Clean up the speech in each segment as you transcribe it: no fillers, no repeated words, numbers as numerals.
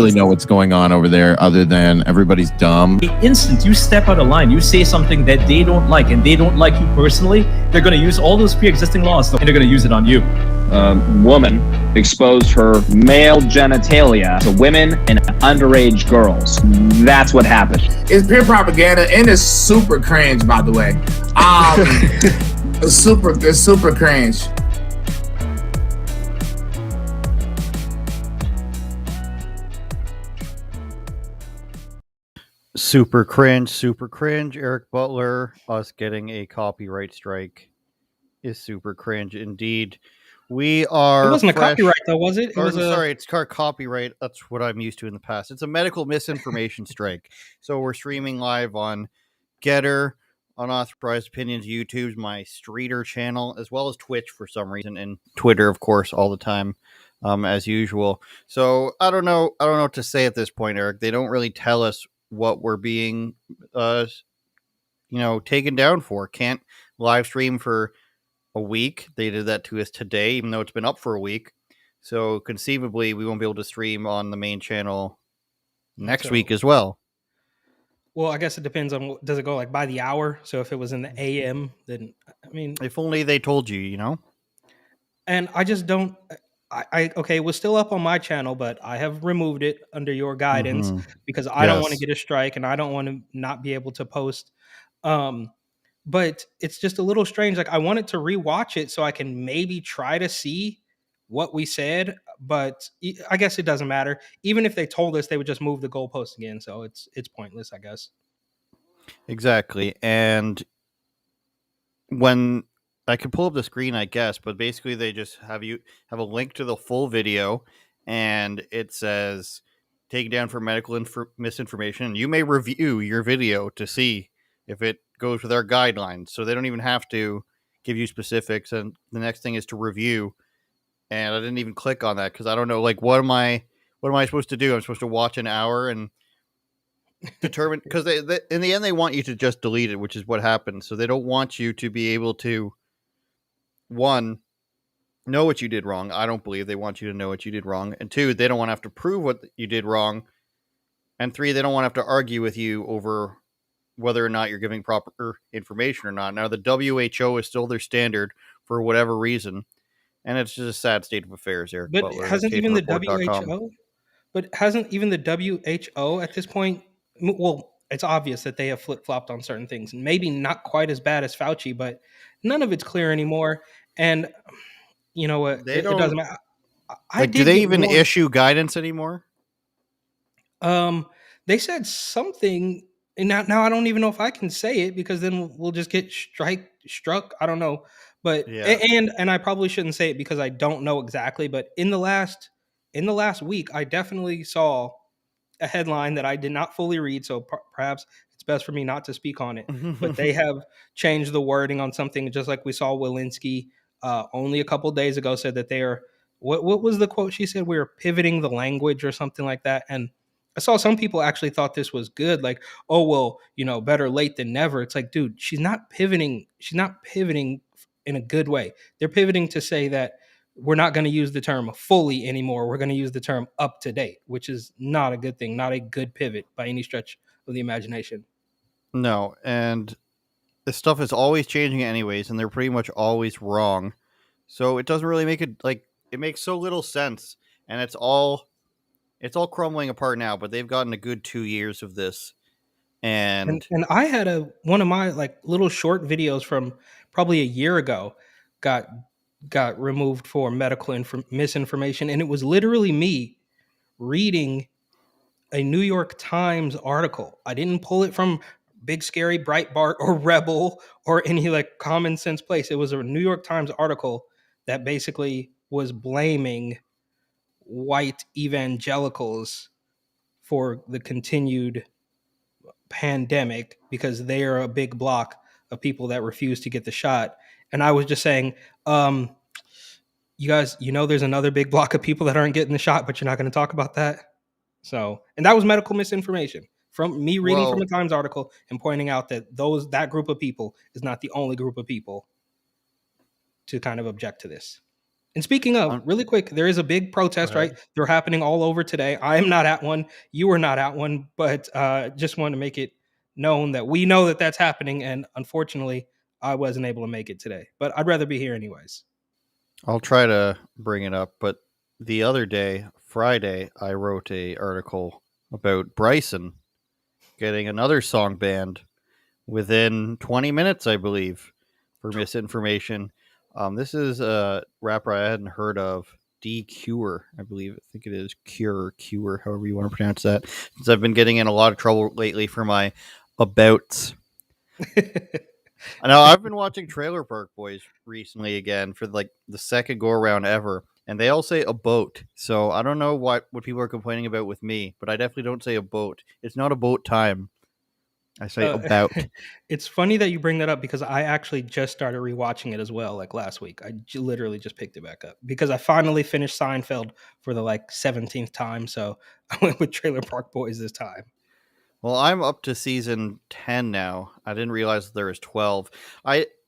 really know what's going on over there other than everybody's dumb. The instant you step out of line, you say something that they don't like and they don't like you personally, they're going to use all those pre-existing laws and they're going to use it on you. A woman exposed her male genitalia to women and underage girls. That's what happened. It's pure propaganda and it's super cringe, by the way. It's super cringe. Super cringe. Eric Butler, us getting a copyright strike is super cringe indeed. We are. It wasn't a copyright though, was it? Sorry, it's copyright. That's what I'm used to in the past. It's a medical misinformation strike. So we're streaming live on Getter, Unauthorized Opinions, YouTube's my Streeter channel, as well as Twitch for some reason, and Twitter, of course, all the time, as usual. So I don't know what to say at this point, Eric. They don't really tell us what we're being, taken down for. Can't live stream for a week. They did that to us today, even though it's been up for a week. So conceivably, we won't be able to stream on the main channel next week as well. Well, I guess it depends on does it go like by the hour? So if it was in the AM, then I mean, if only they told you, And I just don't. Okay, it was still up on my channel, but I have removed it under your guidance because I don't want to get a strike and I don't want to not be able to post. But it's just a little strange. Like I wanted to rewatch it so I can maybe try to see what we said, but I guess it doesn't matter. Even if they told us, they would just move the goalpost again. So it's pointless, I guess. Exactly. And when I can pull up the screen, I guess, but basically they just have a link to the full video and it says taken down for medical misinformation. You may review your video to see if it goes with our guidelines. So they don't even have to give you specifics. And the next thing is to review. And I didn't even click on that because I don't know, like, what am I supposed to do? I'm supposed to watch an hour and determine, because they in the end, they want you to just delete it, which is what happened. So they don't want you to be able to, one, know what you did wrong. I don't believe they want you to know what you did wrong. And two, they don't want to have to prove what you did wrong. And three, they don't want to have to argue with you over whether or not you're giving proper information or not. Now, the WHO is still their standard for whatever reason. And it's just a sad state of affairs, Eric. But Butler, hasn't even the WHO at this point? Well, it's obvious that they have flip-flopped on certain things. Maybe not quite as bad as Fauci, but none of it's clear anymore. And you know what? It doesn't matter. Do they even issue guidance anymore? They said something. And now I don't even know if I can say it because then we'll just get struck. I don't know. But yeah. and I probably shouldn't say it because I don't know exactly. But in the last week, I definitely saw a headline that I did not fully read. So perhaps it's best for me not to speak on it. But they have changed the wording on something, just like we saw Walensky only a couple of days ago said that they are. What was the quote? She said we were pivoting the language or something like that. And I saw some people actually thought this was good. Like, oh, well, better late than never. It's like, dude, she's not pivoting. She's not pivoting in a good way. They're pivoting to say that we're not going to use the term fully anymore. We're going to use the term up to date, which is not a good thing, not a good pivot by any stretch of the imagination. No, and this stuff is always changing anyways, and they're pretty much always wrong. So it doesn't really make it, like, it makes so little sense, and it's all crumbling apart now, but they've gotten a good 2 years of this. And I had one of my like little short videos from probably a year ago got removed for medical misinformation, and it was literally me reading a New York Times article. I didn't pull it from Big Scary Breitbart or Rebel or any like common sense place. It was a New York Times article that basically was blaming white evangelicals for the continued pandemic because they are a big block of people that refuse to get the shot. And I was just saying, you guys, there's another big block of people that aren't getting the shot, but you're not going to talk about that. So, and that was medical misinformation from me reading from a Times article and pointing out that that group of people is not the only group of people to kind of object to this. And speaking of, really quick, there is a big protest, right? They're happening all over today. I am not at one. You are not at one, but just want to make it known that we know that that's happening. And unfortunately, I wasn't able to make it today, but I'd rather be here anyways. I'll try to bring it up, but the other day, Friday, I wrote a article about Bryson getting another song banned within 20 minutes, I believe, for misinformation. This is a rapper I hadn't heard of, D Cure, I believe. I think it is Cure, however you want to pronounce that. Since I've been getting in a lot of trouble lately for my abouts. I know I've been watching Trailer Park Boys recently again for like the second go around ever, and they all say a boat. So I don't know what people are complaining about with me, but I definitely don't say a boat. It's not a boat time. I say about. It's funny that you bring that up because I actually just started rewatching it as well, like last week. I literally just picked it back up because I finally finished Seinfeld for the like 17th time. So I went with Trailer Park Boys this time. Well, I'm up to season 10 now. I didn't realize there was 12.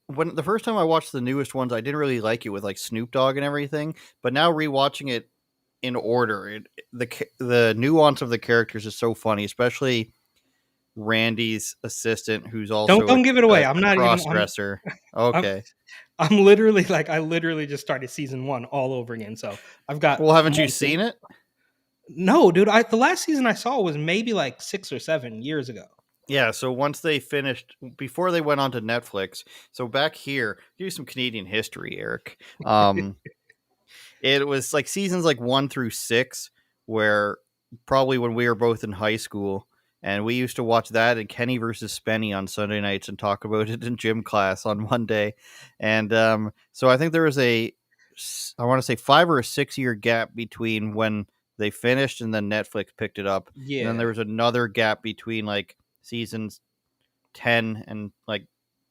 When the first time I watched the newest ones, I didn't really like it with like Snoop Dogg and everything. But now rewatching it in order, the nuance of the characters is so funny, especially Randy's assistant, who's also don't give it away. I'm not cross dresser. Okay, I'm literally like I literally just started season 1 all over again. So I've got. Well, haven't you seen it? No, dude. The last season I saw was maybe like 6 or 7 years ago. Yeah, so once they finished, before they went on to Netflix, so back here, give you some Canadian history, Eric. It was like seasons like 1 through 6, where probably when we were both in high school, and we used to watch that and Kenny versus Spenny on Sunday nights and talk about it in gym class on Monday. And so I think there was I want to say 5 or 6 year gap between when they finished and then Netflix picked it up. Yeah. And then there was another gap between like seasons 10 and like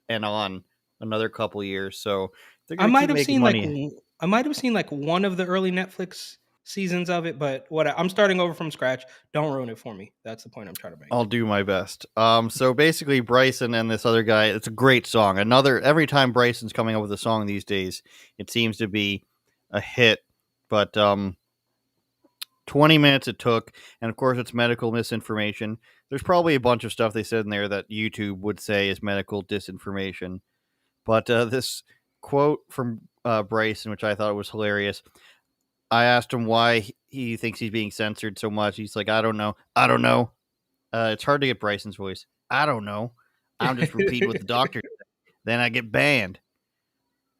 and on another couple years. So they're I gonna might keep have making seen money. like one of the early Netflix seasons of it, but I'm starting over from scratch. Don't ruin it for me. That's the point I'm trying to make. I'll do my best. So basically Bryson and this other guy, it's a great song. Every time Bryson's coming up with a song these days, it seems to be a hit. But 20 minutes it took, and of course it's medical misinformation. There's probably a bunch of stuff they said in there that YouTube would say is medical disinformation. But this quote from Bryson, which I thought was hilarious, I asked him why he thinks he's being censored so much. He's like, I don't know. It's hard to get Bryson's voice. I don't know. I'm just repeating what the doctor said. Then I get banned.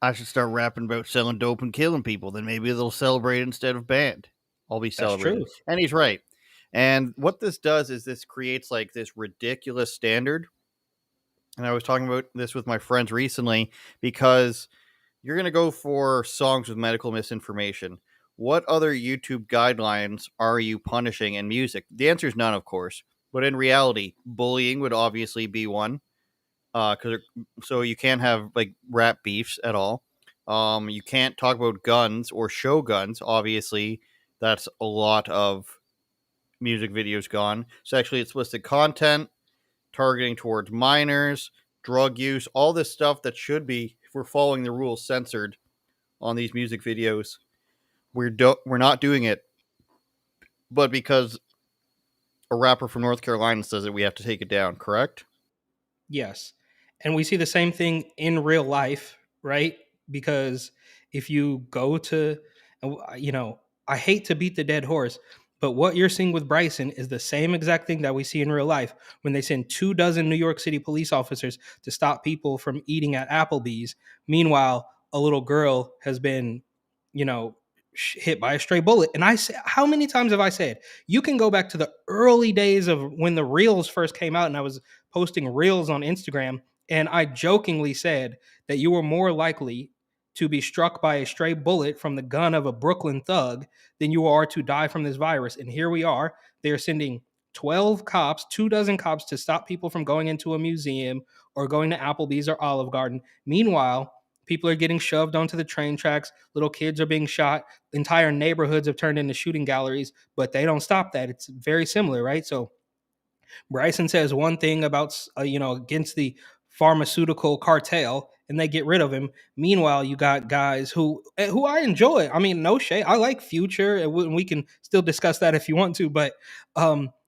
I should start rapping about selling dope and killing people. Then maybe they'll celebrate instead of banned. I'll be celebrating. That's true. And he's right. And what this does is this creates like this ridiculous standard. And I was talking about this with my friends recently because you're going to go for songs with medical misinformation. What other YouTube guidelines are you punishing in music? The answer is none, of course. But in reality, bullying would obviously be one. So you can't have like rap beefs at all. You can't talk about guns or show guns. Obviously, that's a lot of music videos gone. Sexually explicit content, targeting towards minors, drug use, all this stuff that should be, if we're following the rules, censored on these music videos. We're not doing it, but because a rapper from North Carolina says it, we have to take it down, correct? Yes. And we see the same thing in real life, right? Because if you go to, I hate to beat the dead horse, but what you're seeing with Bryson is the same exact thing that we see in real life when they send 24 New York City police officers to stop people from eating at Applebee's. Meanwhile, a little girl has been, hit by a stray bullet. And I say, how many times have I said, you can go back to the early days of when the reels first came out and I was posting reels on Instagram, and I jokingly said that you were more likely to be struck by a stray bullet from the gun of a Brooklyn thug than you are to die from this virus. And here we are. They're sending 12 cops, 24 cops to stop people from going into a museum or going to Applebee's or Olive Garden. Meanwhile, people are getting shoved onto the train tracks. Little kids are being shot. Entire neighborhoods have turned into shooting galleries, but they don't stop that. It's very similar, right? So Bryson says one thing about, against the pharmaceutical cartel, and they get rid of him. Meanwhile, you got guys who I enjoy. I mean, no shade. I like Future, and we can still discuss that if you want to. But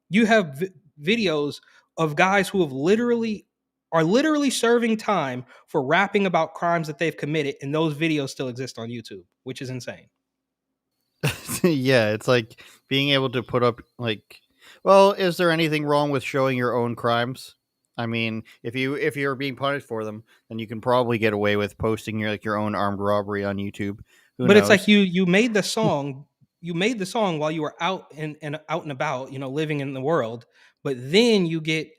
you have videos of guys who are literally serving time for rapping about crimes that they've committed, and those videos still exist on YouTube, which is insane. Yeah, it's like being able to put up like, well, is there anything wrong with showing your own crimes? I mean, if you're being punished for them, then you can probably get away with posting your own armed robbery on YouTube. Who But knows? it's like you made the song, while you were out and about, living in the world. But then you get,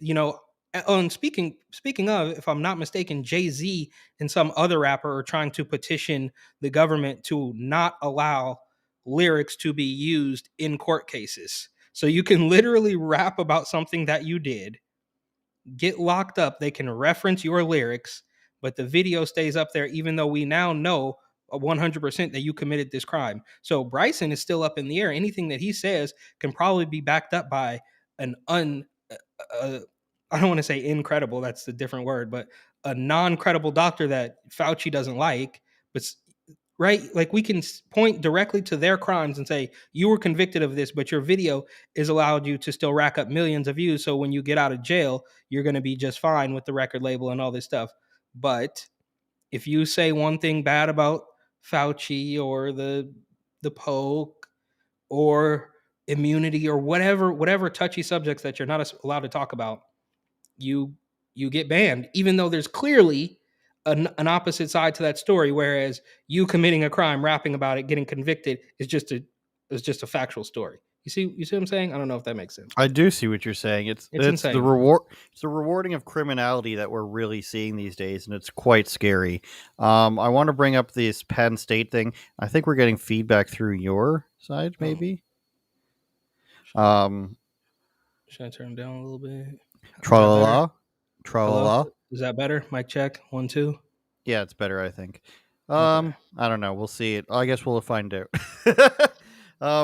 and speaking of, if I'm not mistaken, Jay-Z and some other rapper are trying to petition the government to not allow lyrics to be used in court cases. So you can literally rap about something that you did, get locked up, they can reference your lyrics, but the video stays up there, even though we now know 100% that you committed this crime. So Bryson is still up in the air. Anything that he says can probably be backed up by an I don't want to say incredible, that's a different word, but a non-credible doctor that Fauci doesn't like. But right, like we can point directly to their crimes and say you were convicted of this, but your video is allowed you to still rack up millions of views, so when you get out of jail you're going to be just fine with the record label and all this stuff. But if you say one thing bad about Fauci or the Poke or immunity or whatever touchy subjects that you're not allowed to talk about, you get banned, even though there's clearly an opposite side to that story. Whereas you committing a crime, rapping about it, getting convicted is just a factual story. You see what I'm saying? I don't know if that makes sense. I do see what you're saying. It's insane. the reward. It's the rewarding of criminality that we're really seeing these days, and it's quite scary. I want to bring up this Penn State thing. I think we're getting feedback through your side, maybe. Should I turn down a little bit? Tra-la-la. Is that better? Mic check 1 2. Yeah, it's better, I think. Okay. I don't know. We'll see it. I guess we'll find out.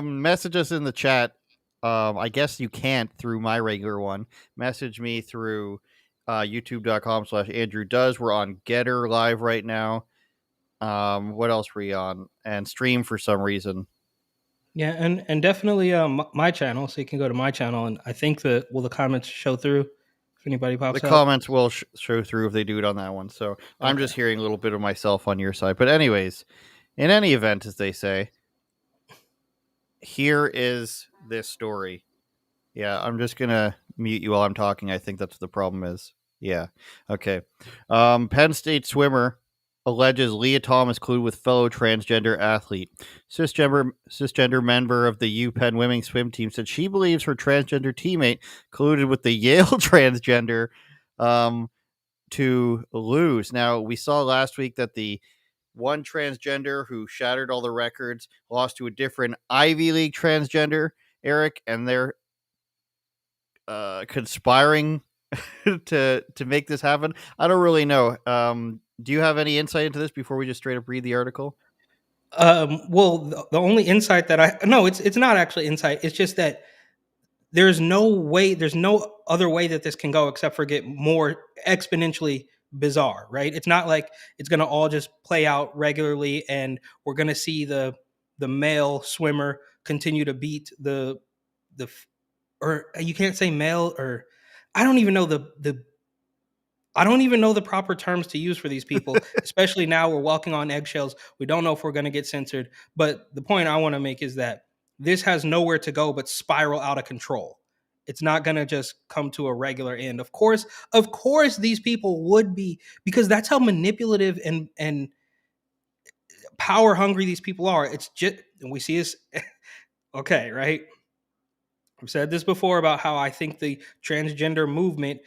Message us in the chat. I guess you can't through my regular one. Message me through youtube.com/Andrew Does. We're on Getter live right now. What else were we on? And stream for some reason. Yeah, and definitely my channel, so you can go to my channel, and I think will the comments show through if anybody pops The up? comments will show through if they do it on that one. So okay. I'm just hearing a little bit of myself on your side. But anyways, in any event, as they say, here is this story. Yeah, I'm just going to mute you while I'm talking. I think that's what the problem is. Yeah. Okay. Penn State swimmer alleges Leah Thomas colluded with fellow transgender athlete. Cisgender member of the UPenn women's swim team said she believes her transgender teammate colluded with the Yale transgender to lose. Now, we saw last week that the one transgender who shattered all the records lost to a different Ivy League transgender, Eric, and they're conspiring to make this happen. I don't really know. Do you have any insight into this before we just straight up read the article? Well, the only insight that it's not actually insight. It's just that there's no other way that this can go except for get more exponentially bizarre, right? It's not like it's going to all just play out regularly and we're going to see the male swimmer continue to beat or you can't say male, or I don't even know the proper terms to use for these people, especially now we're walking on eggshells. We don't know if we're going to get censored. But the point I want to make is that this has nowhere to go but spiral out of control. It's not going to just come to a regular end. Of course, these people would be, because that's how manipulative and power hungry these people are. It's just, and we see this, okay, right? I've said this before about how I think the transgender movement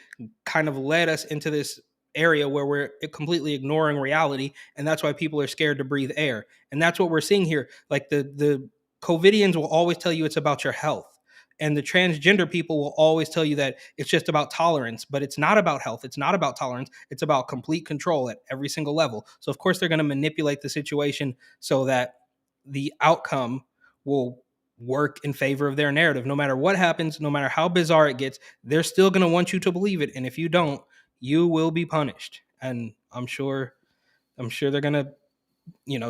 kind of led us into this area where we're completely ignoring reality, and that's why people are scared to breathe air. And that's what we're seeing here. Like the COVIDians will always tell you it's about your health, and the transgender people will always tell you that it's just about tolerance, but it's not about health. It's not about tolerance. It's about complete control at every single level. So of course they're going to manipulate the situation so that the outcome will work in favor of their narrative. No matter what happens, no matter how bizarre it gets, they're still going to want you to believe it. And if you don't, you will be punished. And I'm sure I'm sure they're gonna,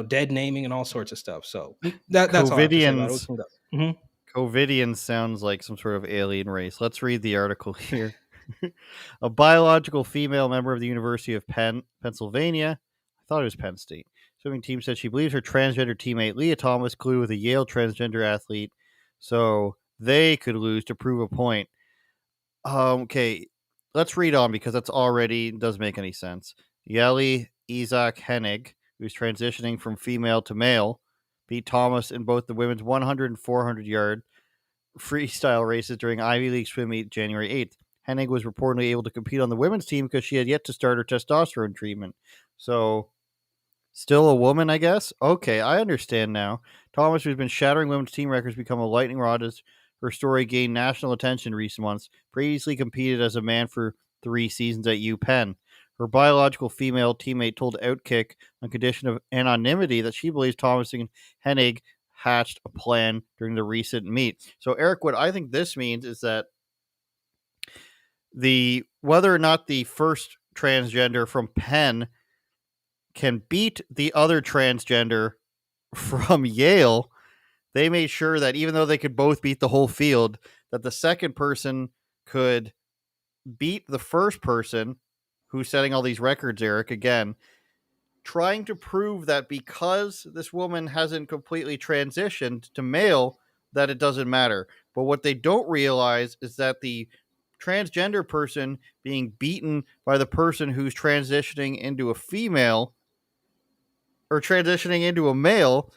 dead naming and all sorts of stuff. So that's all I have to say about it. We Covidians. can go. Mhm. Covidians sounds like some sort of alien race. Let's read the article here. A biological female member of the University of Pennsylvania, I thought it was Penn State, swimming team said she believes her transgender teammate Leah Thomas colluded with a Yale transgender athlete so they could lose to prove a point. Okay, let's read on because that's already doesn't make any sense. Yeli Isaac Hennig, who's transitioning from female to male, beat Thomas in both the women's 100 and 400 yard freestyle races during Ivy League swim meet January 8th. Hennig was reportedly able to compete on the women's team because she had yet to start her testosterone treatment. So, still a woman, I guess? Okay, I understand now. Thomas, who's been shattering women's team records, become a lightning rod as her story gained national attention in recent months, previously competed as a man for 3 seasons at UPenn. Her biological female teammate told Outkick on condition of anonymity that she believes Thomas and Hennig hatched a plan during the recent meet. So, Eric, what I think this means is that whether or not the first transgender from Penn can beat the other transgender from Yale, they made sure that even though they could both beat the whole field, that the second person could beat the first person who's setting all these records, Eric, again, trying to prove that because this woman hasn't completely transitioned to male, that it doesn't matter. But what they don't realize is that the transgender person being beaten by the person who's transitioning into a female or transitioning into a male,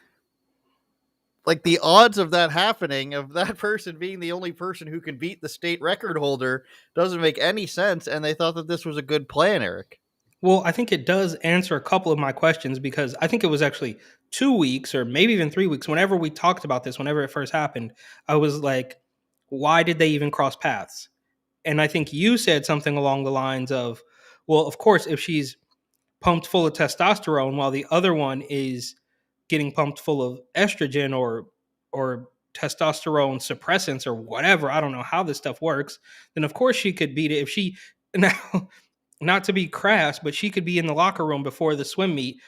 like the odds of that happening, of that person being the only person who can beat the state record holder, doesn't make any sense. And they thought that this was a good plan, Eric. Well, I think it does answer a couple of my questions because I think it was actually 2 weeks or maybe even 3 weeks. Whenever we talked about this, whenever it first happened, I was like, why did they even cross paths? And I think you said something along the lines of, well, of course, if she's pumped full of testosterone while the other one is getting pumped full of estrogen or testosterone suppressants or whatever, I don't know how this stuff works, then of course she could beat it. If she now, not to be crass, but she could be in the locker room before the swim meet,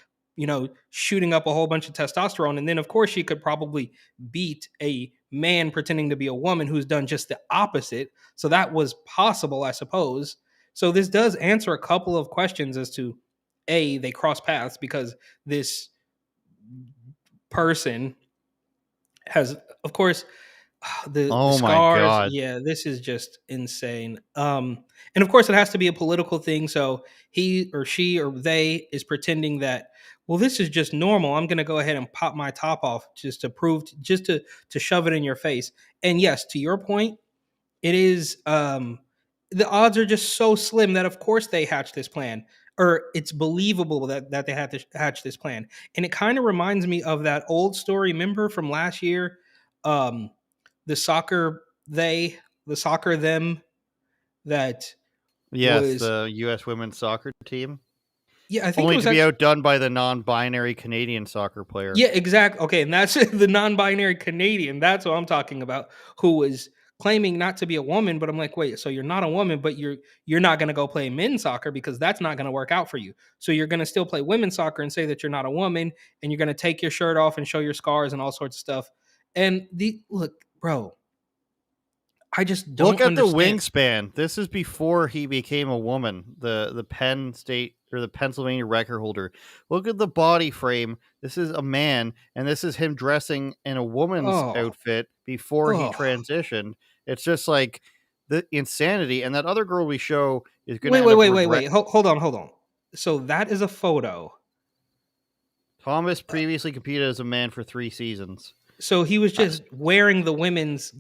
shooting up a whole bunch of testosterone. And then, of course, she could probably beat a man pretending to be a woman who's done just the opposite. So that was possible, I suppose. So this does answer a couple of questions as to they cross paths because this person has, of course, the Oh my scars. God. Yeah, this is just insane. And of course it has to be a political thing, so he or she or they is pretending that, well, this is just normal, I'm going to go ahead and pop my top off just to prove, just to shove it in your face. And yes, to your point, it is, the odds are just so slim that of course they hatched this plan, or it's believable that they had to hatch this plan. And it kind of reminds me of that old story, remember from last year, um the soccer the soccer them that Yes, was, the U.S. women's soccer team. yeah, I think it Only was to be actually, outdone by the non-binary Canadian soccer player. yeah, exactly. Okay, and that's the non-binary Canadian. That's what I'm talking about. Who was claiming not to be a woman, but I'm like, wait, so you're not a woman, but you're not going to go play men's soccer because that's not going to work out for you. So you're going to still play women's soccer and say that you're not a woman, and you're going to take your shirt off and show your scars and all sorts of stuff. And look, bro, I just Look don't at the understand. wingspan. This is before he became a woman. The Penn State or the Pennsylvania record holder. Look at the body frame. This is a man, and this is him dressing in a woman's Oh, outfit before he oh. transitioned. It's just like the insanity. And that other girl we show is going to Wait, end wait, up wait, wait, regret. wait. Hold on, hold on. So that is a photo. Thomas previously competed as a man for 3 seasons. So he was Uh, just wearing the women's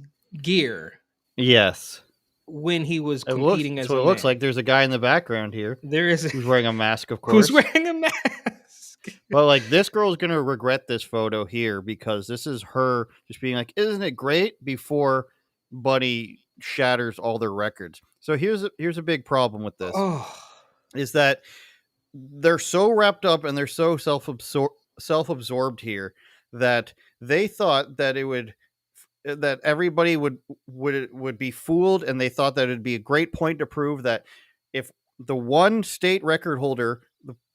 gear yes. when he was It looks competing as so. a It looks like man. there's a guy in the background here There is who's wearing a mask, of who's course. wearing a mask. But like this girl's gonna regret this photo here because this is her just being like, "Isn't it great?" Before Buddy shatters all their records. So here's a big problem with this Oh, is that they're so wrapped up and they're so self-absorbed here that they thought that it would that everybody would be fooled, and they thought that it'd be a great point to prove that if the one state record holder,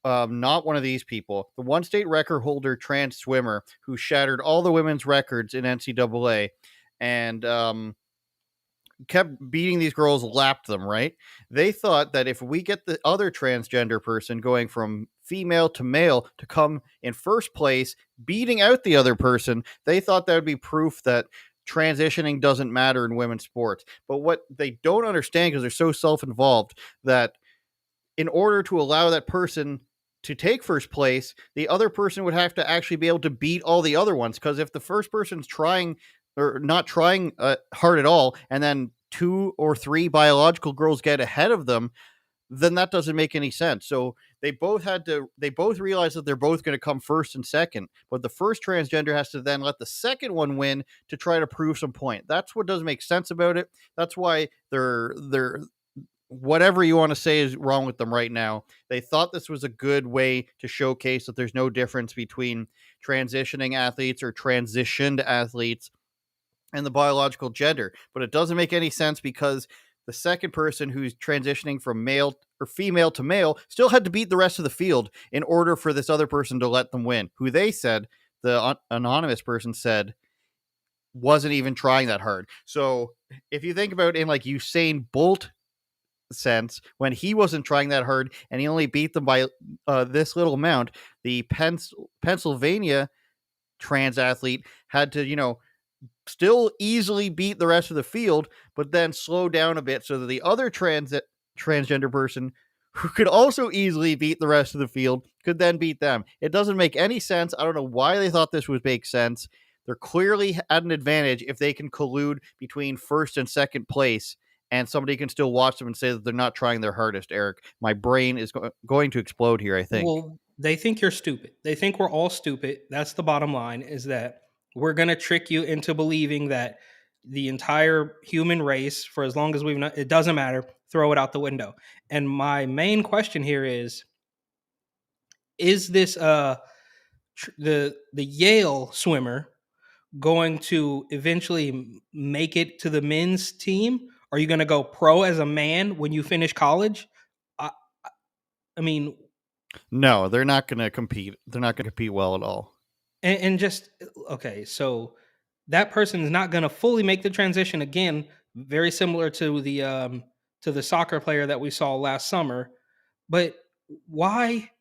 not one of these people, the one state record holder trans swimmer who shattered all the women's records in NCAA and kept beating these girls, lapped them, right? They thought that if we get the other transgender person going from female to male to come in first place, beating out the other person, they thought that would be proof that transitioning doesn't matter in women's sports. But what they don't understand, because they're so self-involved, that in order to allow that person to take first place, the other person would have to actually be able to beat all the other ones. Because if the first person's trying or not trying hard at all, and then 2 or 3 biological girls get ahead of them, then that doesn't make any sense. So they both realize that they're both going to come first and second, but the first transgender has to then let the second one win to try to prove some point. That's what doesn't make sense about it. That's why they're whatever you want to say is wrong with them right now. They thought this was a good way to showcase that there's no difference between transitioning athletes or transitioned athletes and the biological gender, but it doesn't make any sense because the second person who's transitioning from male or female to male still had to beat the rest of the field in order for this other person to let them win, who they said, the anonymous person said, wasn't even trying that hard. So if you think about it in like Usain Bolt sense, when he wasn't trying that hard and he only beat them by this little amount, the Pennsylvania trans athlete had to, still easily beat the rest of the field, but then slow down a bit so that the other transgender person who could also easily beat the rest of the field could then beat them. It doesn't make any sense. I don't know why they thought this would make sense. They're clearly at an advantage if they can collude between first and second place, and somebody can still watch them and say that they're not trying their hardest, Eric. My brain is going to explode here, I think. Well, they think you're stupid. They think we're all stupid. That's the bottom line, is that we're going to trick you into believing that the entire human race, for as long as we've not, it doesn't matter, throw it out the window. And my main question here is this the Yale swimmer going to eventually make it to the men's team? Are you going to go pro as a man when you finish college? I mean, no, they're not going to compete. They're not going to compete well at all. And just, okay, so that person is not going to fully make the transition again, very similar to the soccer player that we saw last summer. But why?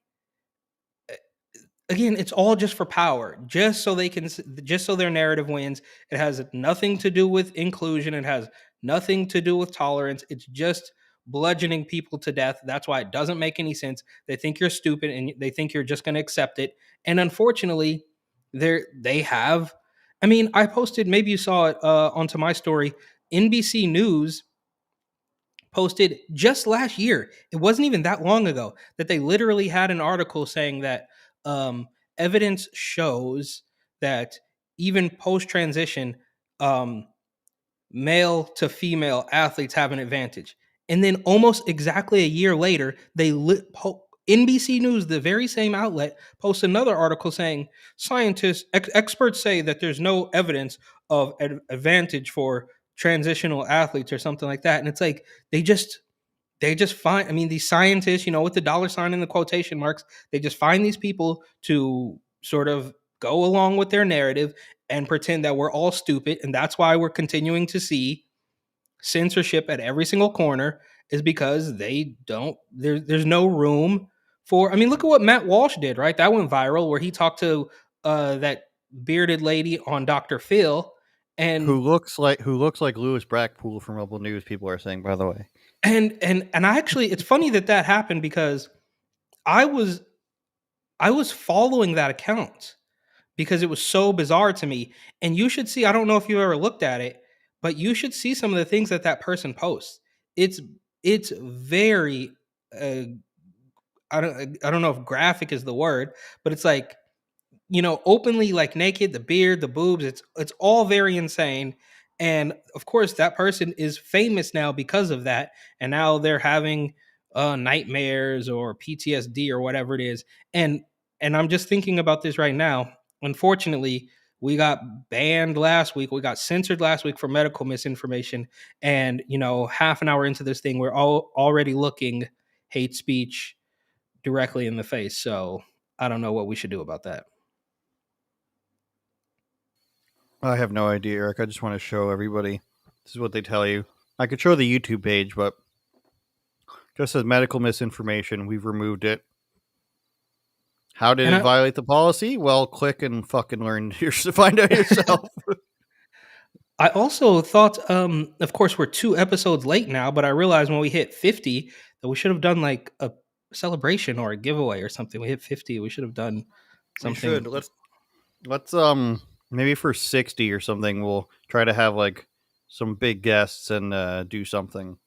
Again, it's all just for power, just so their narrative wins. It has nothing to do with inclusion. It has nothing to do with tolerance. It's just bludgeoning people to death. That's why it doesn't make any sense. They think you're stupid and they think you're just going to accept it. And unfortunately, they have. I mean, I posted, maybe you saw it onto my story. NBC News posted just last year, it wasn't even that long ago, that they literally had an article saying that evidence shows that even post-transition, male to female athletes have an advantage. And then almost exactly a year later, NBC News, the very same outlet, posts another article saying experts say that there's no evidence of advantage for transitional athletes or something like that. And it's like they just find, I mean, these scientists, with the dollar sign and the quotation marks, they just find these people to sort of go along with their narrative and pretend that we're all stupid. And that's why we're continuing to see censorship at every single corner, is because there's no room for, I mean, look at what Matt Walsh did, right? That went viral, where he talked to that bearded lady on Dr. Phil, and who looks like Louis Brackpool from Rebel News, people are saying, by the way. And I actually, it's funny that happened, because I was following that account because it was so bizarre to me. And you should see, I don't know if you ever looked at it, but you should see some of the things that person posts. It's very I don't know if graphic is the word, but it's like, openly, like, naked, the beard, the boobs, it's all very insane. And of course, that person is famous now because of that. And now they're having nightmares or PTSD or whatever it is. And I'm just thinking about this right now. Unfortunately, we got banned last week. We got censored last week for medical misinformation. And, half an hour into this thing, we're already looking hate speech, directly in the face. So I don't know what we should do about that. I have no idea, Eric. I just want to show everybody. This is what they tell you. I could show the YouTube page, but just as medical misinformation, we've removed it. How did it violate the policy? Well, click and fucking learn to find out yourself. I also thought, of course, we're 2 episodes late now, but I realized when we hit 50 that we should have done like a celebration or a giveaway or something. We hit 50. We should have done something. We should. Let's maybe for 60 or something, we'll try to have like some big guests and do something.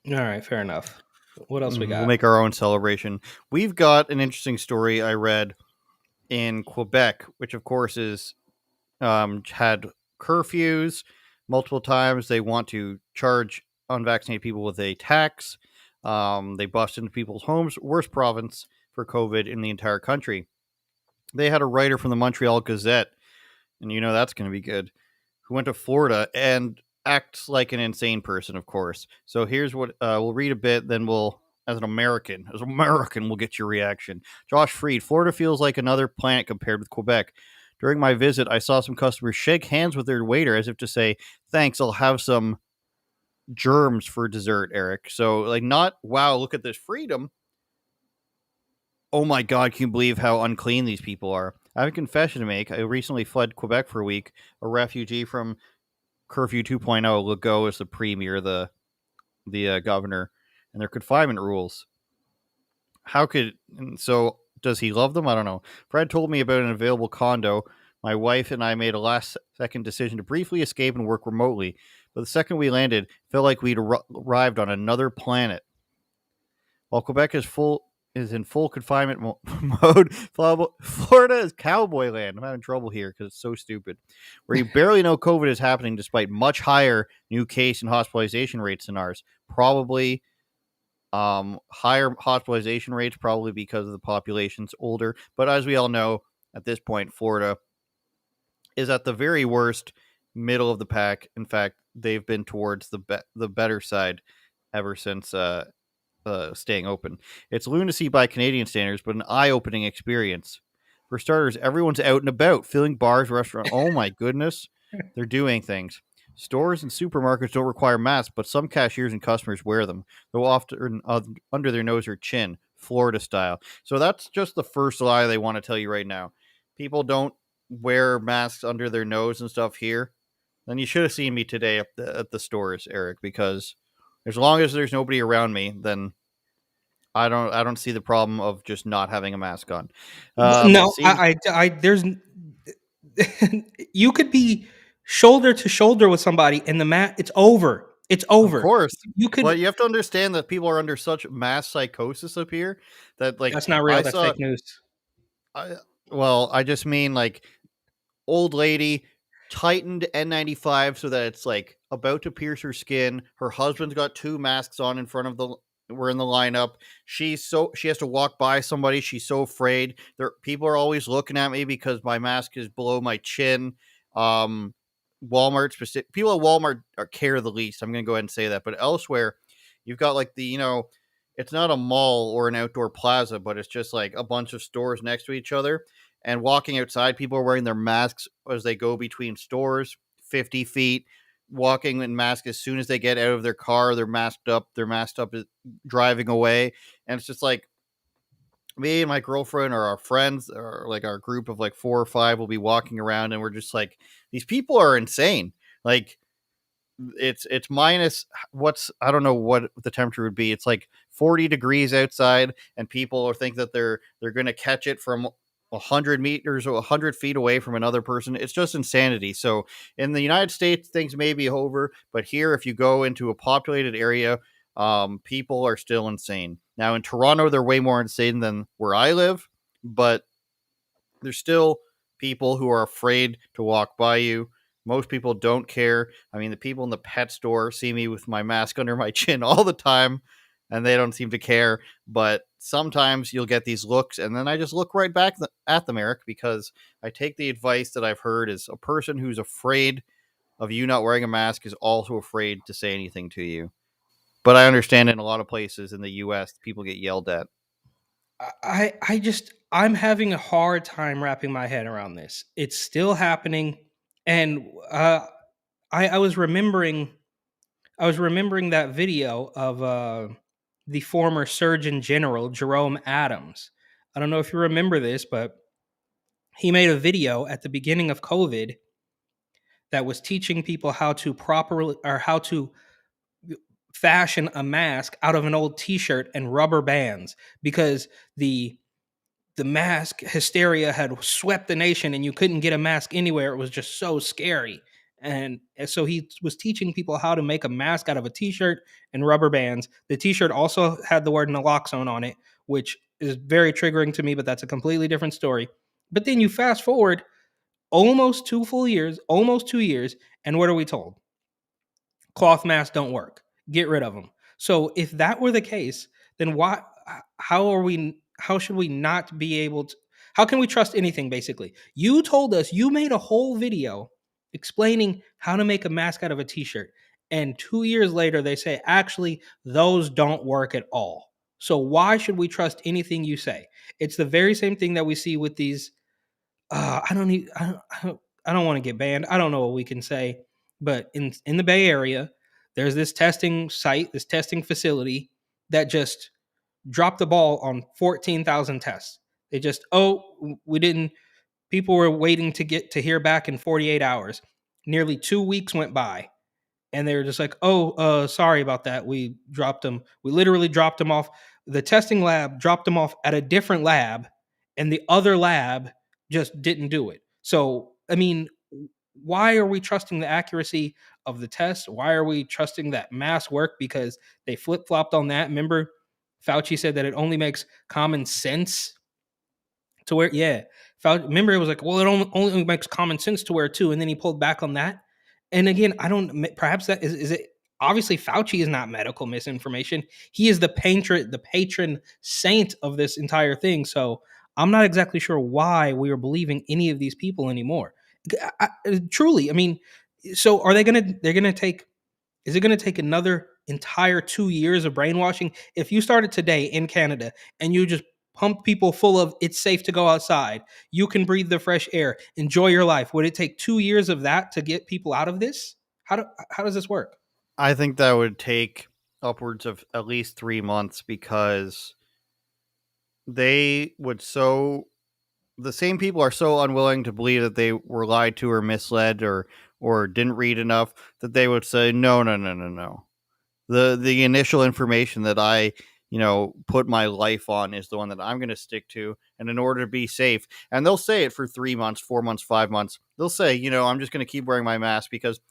All right, fair enough. What else we got? We'll make our own celebration. We've got an interesting story I read in Quebec, which of course is had curfews multiple times. They want to charge unvaccinated people with a tax. They bust into people's homes. Worst province for COVID in the entire country. They had a writer from the Montreal Gazette, and you know that's going to be good, who went to Florida and acts like an insane person, of course. So here's what we'll read a bit, then we'll, as an American, we'll get your reaction. Josh Freed, Florida feels like another planet compared with Quebec. During my visit, I saw some customers shake hands with their waiter as if to say, thanks, I'll have some germs for dessert, Eric. So, like, not, wow, look at this freedom. Oh my God, can you believe how unclean these people are? I have a confession to make. I recently fled Quebec for a week, a refugee from Curfew 2.0. Legault is the premier, the governor, and their confinement rules. So does he love them? I don't know. Fred told me about an available condo. My wife and I made a last-second decision to briefly escape and work remotely. But the second we landed, it felt like we'd arrived on another planet. While Quebec is in full confinement mode, Florida is cowboy land. I'm having trouble here because it's so stupid. Where you barely know COVID is happening despite much higher new case and hospitalization rates than ours. Probably higher hospitalization rates, probably because of the population's older. But as we all know, at this point, Florida is at the very worst, middle of the pack. In fact, they've been towards the better side ever since staying open. It's lunacy by Canadian standards, but an eye-opening experience. For starters, everyone's out and about, filling bars, restaurants. Oh my goodness, they're doing things. Stores and supermarkets don't require masks, but some cashiers and customers wear them, though often under their nose or chin, Florida style. So that's just the first lie they want to tell you right now. People don't wear masks under their nose and stuff here. Then you should have seen me today at the stores, Eric, because as long as there's nobody around me, then I don't see the problem of just not having a mask on. No, there's you could be shoulder to shoulder with somebody and it's over. It's over. Of course. But you have to understand that people are under such mass psychosis up here that, like, that's not real. That's fake news. I just mean, like, old lady tightened N95 so that it's like about to pierce her skin. Her husband's got 2 masks on in front of we're in the lineup. She has to walk by somebody. She's so afraid. People are always looking at me because my mask is below my chin. Walmart people at Walmart care the least. I'm going to go ahead and say that. But elsewhere, you've got like it's not a mall or an outdoor plaza, but it's just like a bunch of stores next to each other. And walking outside, people are wearing their masks as they go between stores, 50 feet. Walking in mask as soon as they get out of their car, they're masked up driving away. And it's just like me and my girlfriend or our friends or like our group of like 4 or 5 will be walking around and we're just like, these people are insane. Like it's minus I don't know what the temperature would be. It's like 40 degrees outside and people think that they're going to catch it from 100 meters or 100 feet away from another person. It's just insanity. So in the United States, things may be over, but here, if you go into a populated area, people are still insane. Now in Toronto, they're way more insane than where I live, but there's still people who are afraid to walk by you. Most people don't care. I mean, the people in the pet store see me with my mask under my chin all the time, and they don't seem to care. But sometimes you'll get these looks, and then I just look right back at them, Eric, because I take the advice that I've heard is a person who's afraid of you not wearing a mask is also afraid to say anything to you. But I understand in a lot of places in the U.S., people get yelled at. I'm having a hard time wrapping my head around this. It's still happening, and I was remembering that video of the former Surgeon General Jerome Adams. I don't know if you remember this, but he made a video at the beginning of COVID that was teaching people how to properly or how to fashion a mask out of an old t-shirt and rubber bands because the mask hysteria had swept the nation and you couldn't get a mask anywhere. It was just so scary. And so he was teaching people how to make a mask out of a t-shirt and rubber bands. The t-shirt also had the word naloxone on it, which is very triggering to me, but that's a completely different story. But then you fast forward almost 2 full years, almost 2 years, and what are we told? Cloth masks don't work. Get rid of them. So if that were the case, then why? How are we? How should we not be able to? How can we trust anything? Basically, you told us you made a whole video explaining how to make a mask out of a t-shirt, and 2 years later they say actually those don't work at all. So why should we trust anything you say? It's the very same thing that we see with these I don't need. I don't want to get banned. I don't know what we can say, but in the Bay Area, there's this testing site, this testing facility that just dropped the ball on 14,000 tests. They just we didn't. People were waiting to get to hear back in 48 hours. Nearly 2 weeks went by and they were just like, "Oh, sorry about that. We dropped them. We literally dropped them off. The testing lab dropped them off at a different lab, and the other lab just didn't do it." So, I mean, why are we trusting the accuracy of the test? Why are we trusting that mass work? Because they flip flopped on that. Remember, Fauci said that it only makes common sense to wear. Yeah, remember it was like, well, it only makes common sense to wear too, and then he pulled back on that. And again, I don't. Perhaps that is it. Obviously, Fauci is not medical misinformation. He is the patron saint of this entire thing. So I'm not exactly sure why we are believing any of these people anymore. Truly, I mean, so are they gonna? They're gonna take is it going to take another entire 2 years of brainwashing? If you started today in Canada and you just pump people full of it's safe to go outside, you can breathe the fresh air, enjoy your life, would it take 2 years of that to get people out of this? How does this work? I think that would take upwards of at least 3 months because they would the same people are so unwilling to believe that they were lied to or misled or didn't read enough that they would say no. The initial information that I put my life on is the one that I'm going to stick to, and in order to be safe, and they'll say it for 3 months, 4 months, 5 months, they'll say I'm just going to keep wearing my mask because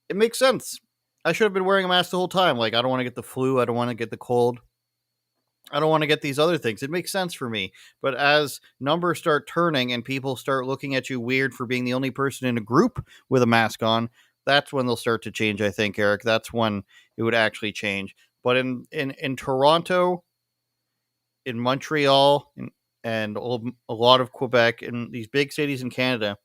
it makes sense. I should have been wearing a mask the whole time. Like, I don't want to get the flu, I don't want to get the cold, I don't want to get these other things. It makes sense for me. But as numbers start turning and people start looking at you weird for being the only person in a group with a mask on, that's when they'll start to change, I think, Eric. That's when it would actually change. But in Toronto, in Montreal, and a lot of Quebec, in these big cities in Canada,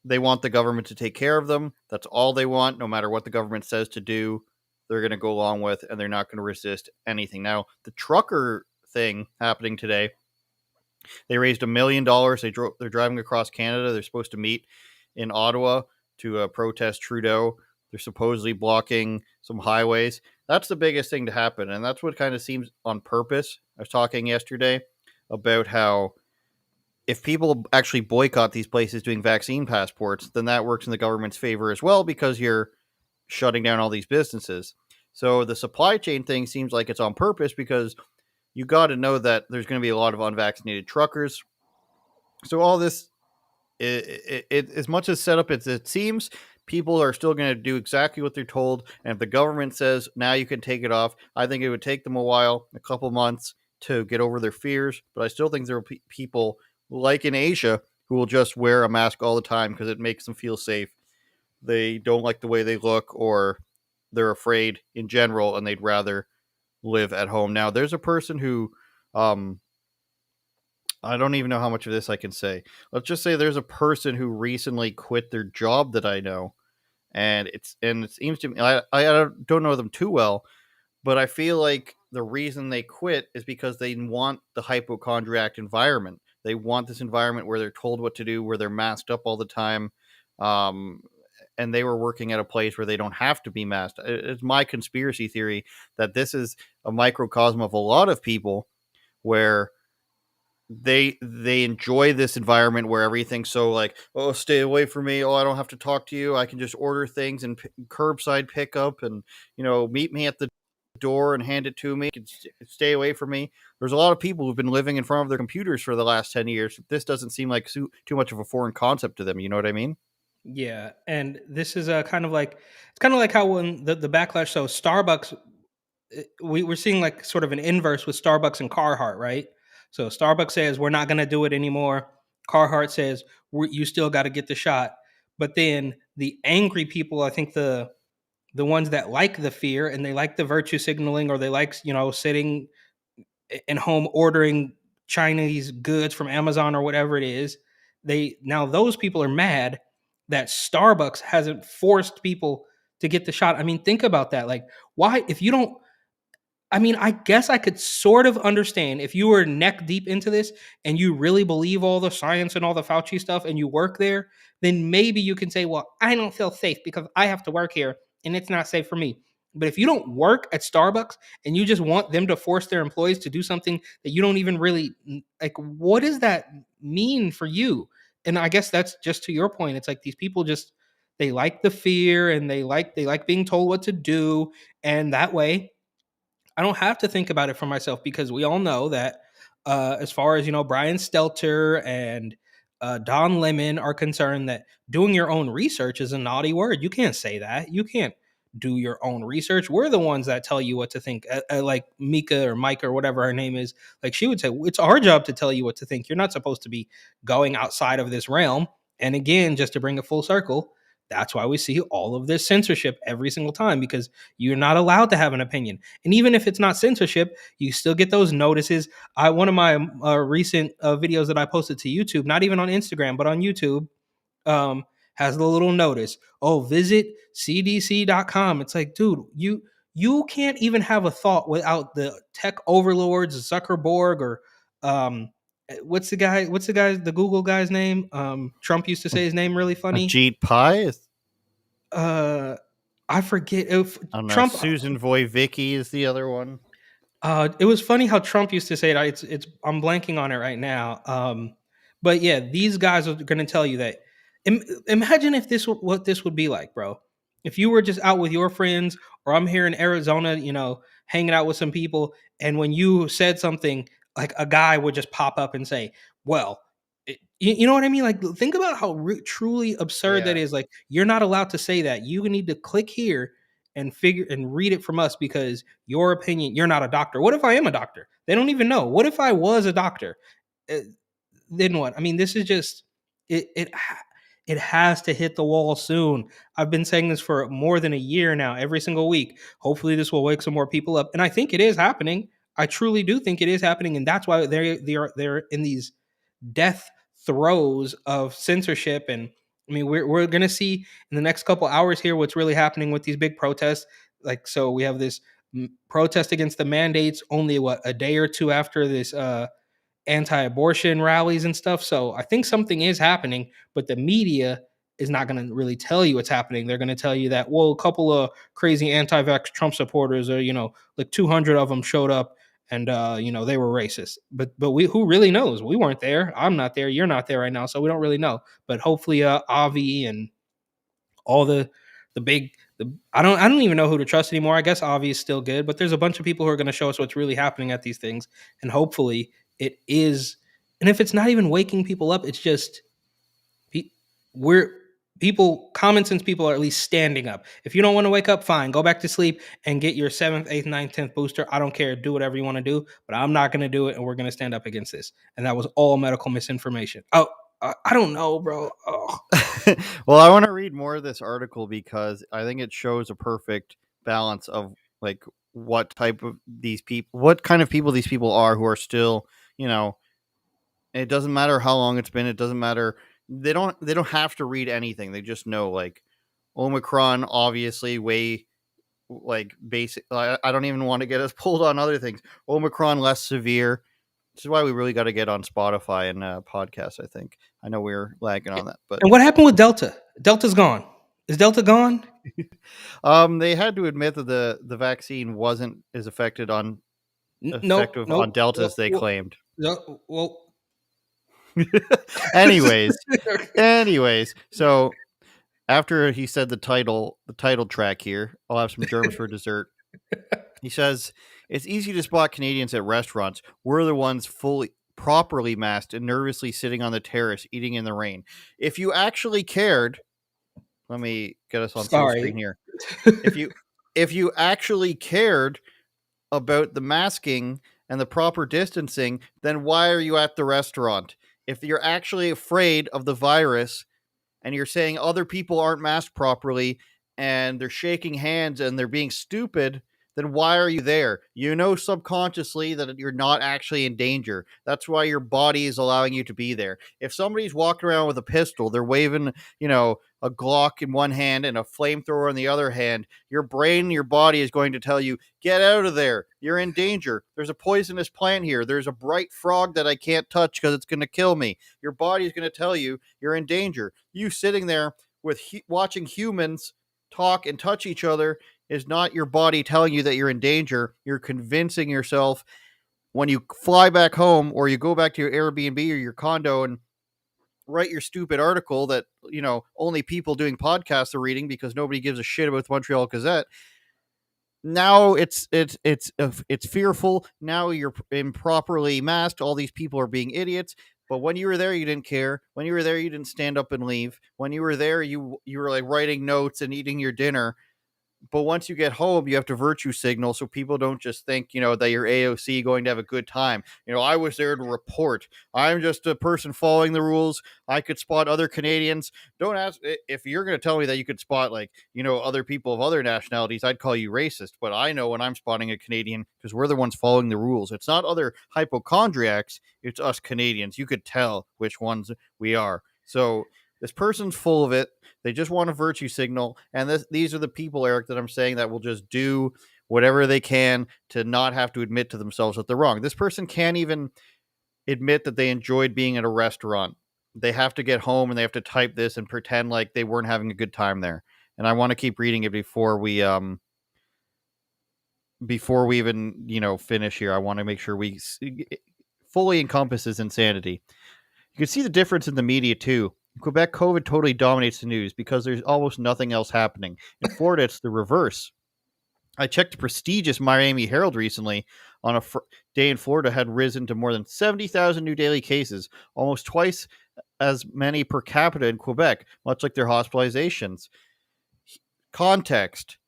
they want the government to take care of them. That's all they want, no matter what the government says to do. They're going to go along with, and they're not going to resist anything. Now, the trucker thing happening today, they raised $1 million. They're driving across Canada. They're supposed to meet in Ottawa to protest Trudeau. They're supposedly blocking some highways. That's the biggest thing to happen, and that's what kind of seems on purpose. I was talking yesterday about how if people actually boycott these places doing vaccine passports, then that works in the government's favor as well because you're shutting down all these businesses. So the supply chain thing seems like it's on purpose because you got to know that there's going to be a lot of unvaccinated truckers. So all this, as much as set up as it seems, people are still going to do exactly what they're told. And if the government says, now you can take it off, I think it would take them a while, a couple months to get over their fears. But I still think there will be people like in Asia who will just wear a mask all the time because it makes them feel safe. They don't like the way they look, or they're afraid in general, and they'd rather live at home. Now, there's a person who, I don't even know how much of this I can say. Let's just say there's a person who recently quit their job that I know, and it seems to me, I don't know them too well, But I feel like the reason they quit is because they want the hypochondriac environment. They want this environment where they're told what to do, where they're masked up all the time. Um, and they were working at a place where they don't have to be masked. It's my conspiracy theory that this is a microcosm of a lot of people where they enjoy this environment where everything's so like, oh, stay away from me, oh, I don't have to talk to you, I can just order things and curbside pickup, and meet me at the door and hand it to me, stay away from me. There's a lot of people who've been living in front of their computers for the last 10 years. This doesn't seem like too much of a foreign concept to them, you know what I mean? Yeah, and this is a kind of like it's kind of like how when the backlash. So Starbucks, we're seeing like sort of an inverse with Starbucks and Carhartt, right? So Starbucks says we're not going to do it anymore. Carhartt says you still got to get the shot. But then the angry people, I think the ones that like the fear and they like the virtue signaling, or they like sitting in home ordering Chinese goods from Amazon or whatever it is, now those people are mad that Starbucks hasn't forced people to get the shot. I mean, think about that. Like, why, if you don't, I mean, I guess I could sort of understand if you were neck deep into this and you really believe all the science and all the Fauci stuff and you work there, then maybe you can say, well, I don't feel safe because I have to work here and it's not safe for me. But if you don't work at Starbucks and you just want them to force their employees to do something that you don't even really like, what does that mean for you? And I guess that's just to your point. It's like these people just they like the fear and they like being told what to do, and that way I don't have to think about it for myself because we all know that as far as Brian Stelter and Don Lemon are concerned, that doing your own research is a naughty word. You can't say that. You can't do your own research. We're the ones that tell you what to think. Like Mika or Mike or whatever her name is, like she would say, it's our job to tell you what to think. You're not supposed to be going outside of this realm. And again, just to bring it full circle, that's why we see all of this censorship every single time, because you're not allowed to have an opinion. And even if it's not censorship, you still get those notices. One of my recent videos that I posted to YouTube, not even on Instagram, but on YouTube, has the little notice. Oh, visit CDC.com. It's like, dude, you can't even have a thought without the tech overlords, Zuckerberg, or what's the Google guy's name? Trump used to say his name really funny. Ajit Pai? I forget if I don't know. Trump. Susan Wojcicki is the other one. It was funny how Trump used to say it. It's I'm blanking on it right now. But yeah, these guys are going to tell you that. Imagine if what this would be like, bro. If you were just out with your friends, or I'm here in Arizona, hanging out with some people, and when you said something, like a guy would just pop up and say, "Well," you know what I mean? Like, think about how truly absurd that is. Like, you're not allowed to say that. You need to click here and figure and read it from us because your opinion, you're not a doctor. What if I am a doctor? They don't even know. What if I was a doctor? Then what? I mean, this is just it has to hit the wall soon. I've been saying this for more than a year now, every single week. Hopefully this will wake some more people up. And I think it is happening. I truly do think it is happening. And that's why they're in these death throes of censorship. And I mean, we're gonna see in the next couple hours here what's really happening with these big protests. Like, so we have this protest against the mandates only a day or two after this anti-abortion rallies and stuff. So I think something is happening, but the media is not going to really tell you what's happening. They're going to tell you that, well, a couple of crazy anti-vax Trump supporters, or like 200 of them showed up, and they were racist. But who really knows? We weren't there. I'm not there. You're not there right now, so we don't really know. But hopefully, Avi and all the big I don't even know who to trust anymore. I guess Avi is still good, but there's a bunch of people who are going to show us what's really happening at these things, and hopefully it is. And if it's not even waking people up, it's just we're people, common sense people are at least standing up. If you don't want to wake up, fine, go back to sleep and get your 7th, 8th, 9th, 10th booster. I don't care. Do whatever you want to do, but I'm not going to do it. And we're going to stand up against this. And that was all medical misinformation. Oh, I don't know, bro. Oh. Well, I want to read more of this article because I think it shows a perfect balance of like what kind of people these people are who are still, it doesn't matter how long it's been. It doesn't matter. They don't have to read anything. They just know, like, Omicron, obviously way like basic. I don't even want to get us pulled on other things. Omicron less severe. This is why we really got to get on Spotify and podcasts. I think. I know we're lagging on that, but And what happened with Delta? Delta's gone. Is Delta gone? they had to admit that the vaccine wasn't as effective on Nope. Delta as they claimed. Well, anyways, so after he said the title track here, I'll have some germs for dessert. He says, it's easy to spot Canadians at restaurants. We're the ones properly masked and nervously sitting on the terrace eating in the rain. If you actually cared, let me get us on full screen here. If you actually cared about the masking and the proper distancing, then why are you at the restaurant? If you're actually afraid of the virus and you're saying other people aren't masked properly and they're shaking hands and they're being stupid, then why are you there? You know subconsciously that you're not actually in danger. That's why your body is allowing you to be there. If somebody's walking around with a pistol, they're waving, a Glock in one hand and a flamethrower in the other hand, your brain, your body is going to tell you, get out of there. You're in danger. There's a poisonous plant here. There's a bright frog that I can't touch because it's going to kill me. Your body is going to tell you you're in danger. You sitting there with watching humans talk and touch each other is not your body telling you that you're in danger. You're convincing yourself when you fly back home or you go back to your Airbnb or your condo and write your stupid article that, only people doing podcasts are reading because nobody gives a shit about the Montreal Gazette. Now it's fearful. Now you're improperly masked. All these people are being idiots. But when you were there, you didn't care. When you were there, you didn't stand up and leave. When you were there, you were like writing notes and eating your dinner. But once you get home, you have to virtue signal so people don't just think, that you're AOC going to have a good time. I was there to report. I'm just a person following the rules. I could spot other Canadians. Don't ask if you're going to tell me that you could spot other people of other nationalities. I'd call you racist. But I know when I'm spotting a Canadian because we're the ones following the rules. It's not other hypochondriacs. It's us Canadians. You could tell which ones we are. So this person's full of it. They just want a virtue signal. And these are the people, Eric, that I'm saying that will just do whatever they can to not have to admit to themselves that they're wrong. This person can't even admit that they enjoyed being at a restaurant. They have to get home and they have to type this and pretend like they weren't having a good time there. And I want to keep reading it before we even, finish here. I want to make sure we fully encompasses insanity. You can see the difference in the media too. In Quebec, COVID totally dominates the news because there's almost nothing else happening. In Florida, it's the reverse. I checked the prestigious Miami Herald recently. On a day in Florida had risen to more than 70,000 new daily cases, almost twice as many per capita in Quebec, much like their hospitalizations. Context.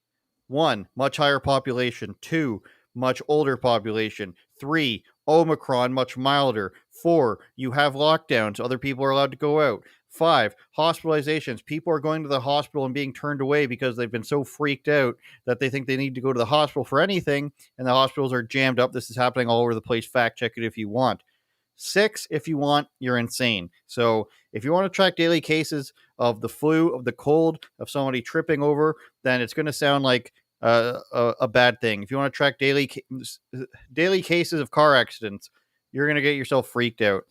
1, much higher population. 2, much older population. 3, Omicron, much milder. 4, you have lockdowns. Other people are allowed to go out. 5, hospitalizations. People are going to the hospital and being turned away because they've been so freaked out that they think they need to go to the hospital for anything, and the hospitals are jammed up. This is happening all over the place. Fact check it if you want. 6, if you want, you're insane. So if you want to track daily cases of the flu, of the cold, of somebody tripping over, then it's going to sound like a bad thing. If you want to track daily cases of car accidents, you're going to get yourself freaked out.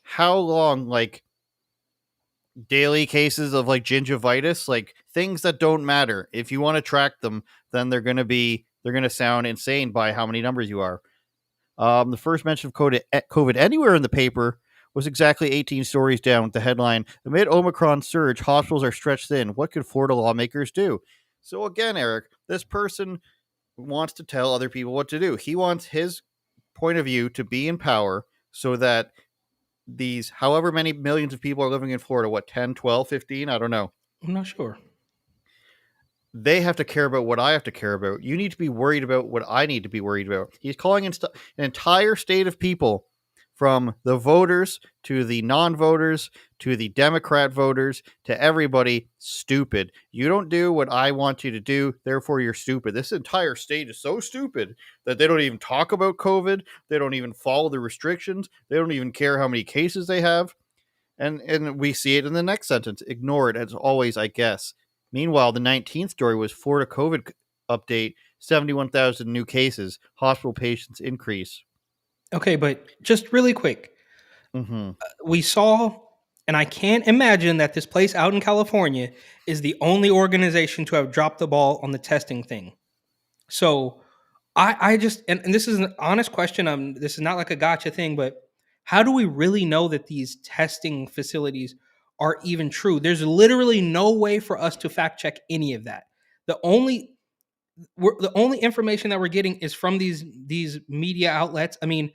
How long, daily cases of gingivitis, things that don't matter. If you want to track them, then they're going to sound insane by how many numbers you are. The first mention of COVID anywhere in the paper was exactly 18 stories down with the headline, amid Omicron surge, hospitals are stretched thin. What could Florida lawmakers do? So again, Eric, this person wants to tell other people what to do. He wants his point of view to be in power so that these however many millions of people are living in Florida, 10, 12, 15, I don't know. I'm not sure. They have to care about what I have to care about. You need to be worried about what I need to be worried about. He's calling an entire state of people, from the voters to the non-voters to the Democrat voters to everybody, stupid. You don't do what I want you to do, therefore you're stupid. This entire state is so stupid that they don't even talk about COVID. They don't even follow the restrictions. They don't even care how many cases they have. And we see it in the next sentence. Ignore it as always, I guess. Meanwhile, the 19th story was Florida COVID update, 71,000 new cases. Hospital patients increase. Okay, but just really quick, Mm-hmm. we saw, and I can't imagine that this place out in California is the only organization to have dropped the ball on the testing thing. So I just, and this is an honest question. This is not like a gotcha thing, but how do we really know that these testing facilities are even true? There's literally no way for us to fact check any of that. The only the only information that we're getting is from these media outlets. I mean,